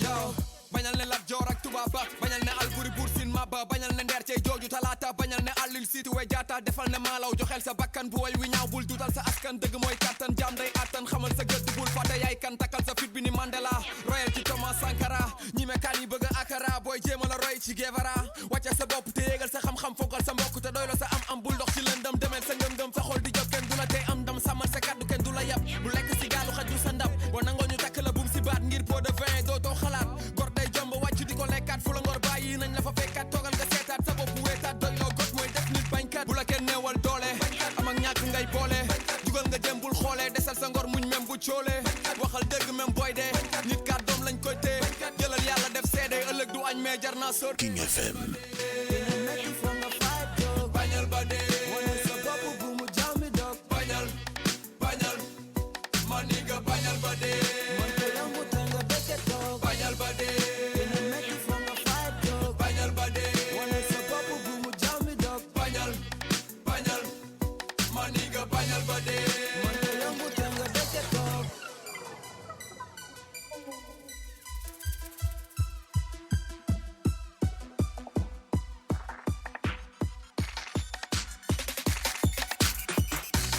yow bañal ne Lat Joor ak tubaab ba bañal ne Alburi Buur Siin Maba bañal ne Ndeer cey jooju talaata bañal ne Alil Siiti we jaata defal ne maalaw joxel sa bakkan bu way wi ñaaw bul duutal sa askan dëgg mooy kattan jaam day attan xamal sa gëdd bul fàtte yaay kan takkal sa fit bi ni Mandela royal ci Thomas Sankara ñi mekaan yi bëgg akara booy jéema la roy ci Guevara wàcce sa bopp te yéegal sa xam-xam fonkal sa mbokk te doylo sa am bul dox ci lëndëm demel sa ngëm-ngëm sa xol di jóg kenn du la tey am ndam sàmmal sa kàddu kenn du la yab bu lekk si gaalu xaju sa ndab boo nangoo ñu takk la bum si baat ngir pot de vin dootoo xalaat gor day jomb wàcc di ko lekkaat fu la ngor bàyyi nañ la fa fekkaat toogal nga seetaat sa bopp wéetaat doyloo got mooy def nit bañkat bu la kenn neewal doole am ak ñàkk ngay boole jugal nga jëm bul xoolee desal sa ngor muñ même bu coole waxal dëgg même booy dee nit kaa doom lañ koy tee jëlal yàlla def seede ëllëg du añ mais jar naa sóor King FM. bañal ba dee wane sa bopp bu mu jàmmi dog bañal bañal ma ni nga bañal ba dee bañal ba dee bañal ba dee wane sa bopp bu mu jàmmi dog bañal bañal ma ni nga bañal ba dee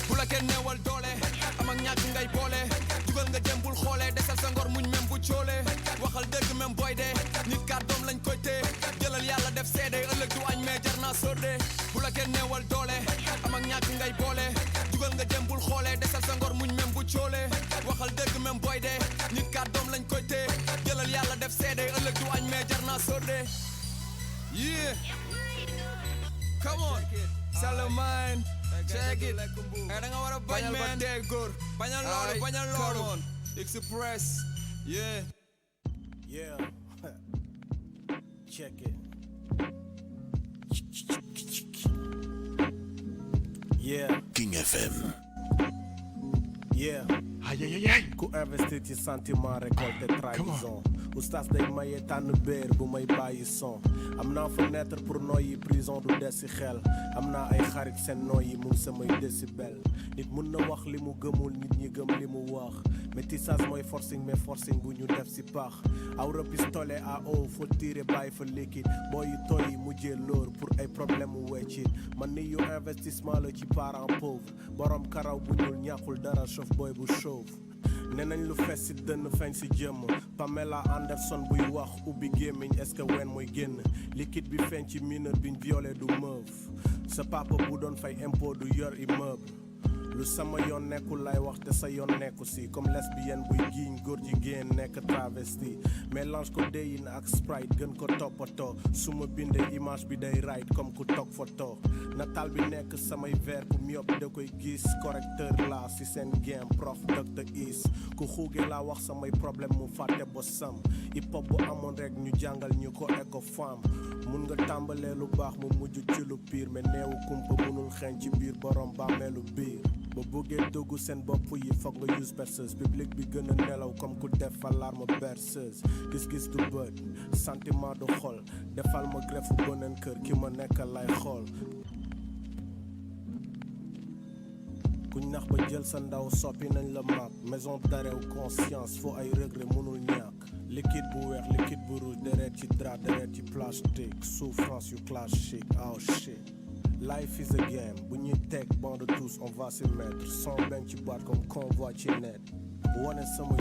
bu la kenn neewal doole am ak ñàkk ngay boole jugal nga jëm bul xoolee desal sa ngor muñ même bu coole waxal dëgg même booy dee nit kaa doom lañ koy tee jëlal yàlla def seede ëllëg du añ mais jar naa sorde bu la kenn neewal doole am ak ñàkk ngay boole jugal nga jëm bul xoolee desal sa ngor muñ même bu coole waxal dëgg même booy dee nit kaa doom lañ koy tee jëlal yàlla def seede ëllëg du añ mais jar naa sorde yeah come on Salomon check it da nga war a bañ man dee góor bañal loolu bañal loolu express yeah yeah check it yeah King FM. yeah ku investir ci sentiment récolté trahison oustaz day maye tànn béer bu may bàyyi son am naa fenêtre pour noyyi prison du des si xel am naa ay xarit seen noyyi mu ngi samay décibel nit mun na wax li mu gëmul nit ñi gëm li mu wax métissage mooy forcing mais forcing bu ñu def si pax awra pistolet à eau faut tirer bàyyi fa liquide booy yu tooy yi mujjee lóor pour ay problème mu weccit man ni yu investissement la ci parent pauvre borom karaw bu ñuul ñàkkul dara chauff booy bu chauve nee nañ lu fees si dënn feeñ si jëmm Pamela Anderson buy wax ubbi gémmiñ est-ce que wen mooy génn liquide bi feeñ ci mineur biñ violé du meuf sa papa bu doon fay impôt du yor immeuble lu sama yoon nekkul lay wax te sa yoon nekku si comme lesbienne buy giiñ góor jigéen nekk travesti mélange ko déyin ak sprite gën ko toppatoo su ma bindee image bi day right comme ku toog photo nataal bi nekk samay verre ku myope da koy gis correcteur la si seen game prof Dr Is ku xuuge laa wax samay problème mu fàtte ba sam hip hop bu amoon rek ñu jàngal ñu ko éco femme mun nga tàmbalee lu baax mu mujj ci lu pire mais neewu kumpa munul xeeñ ci biir borom bàmmeelu biir ba bëggee dugg seen bopp yi foog nga use berceuse public bi gën a nelaw comme ku def alarme berceuse gis-gis du bët sentiment du xol defal ma greffe beneen kër ki ma nekkal lay xool kuñ nax ba jël sa ndaw soppi nañ la mag maison d'arrêt ou conscience foo ay regret mënul ñàkk liquide bu weex liquide bu rouge deret ci drap deret ci plastique souffrance yu classique oh shit life is a game bu ñuy teg banc de tous on va s'y mettre sans benn ci boîte comme convoi ci net wane sama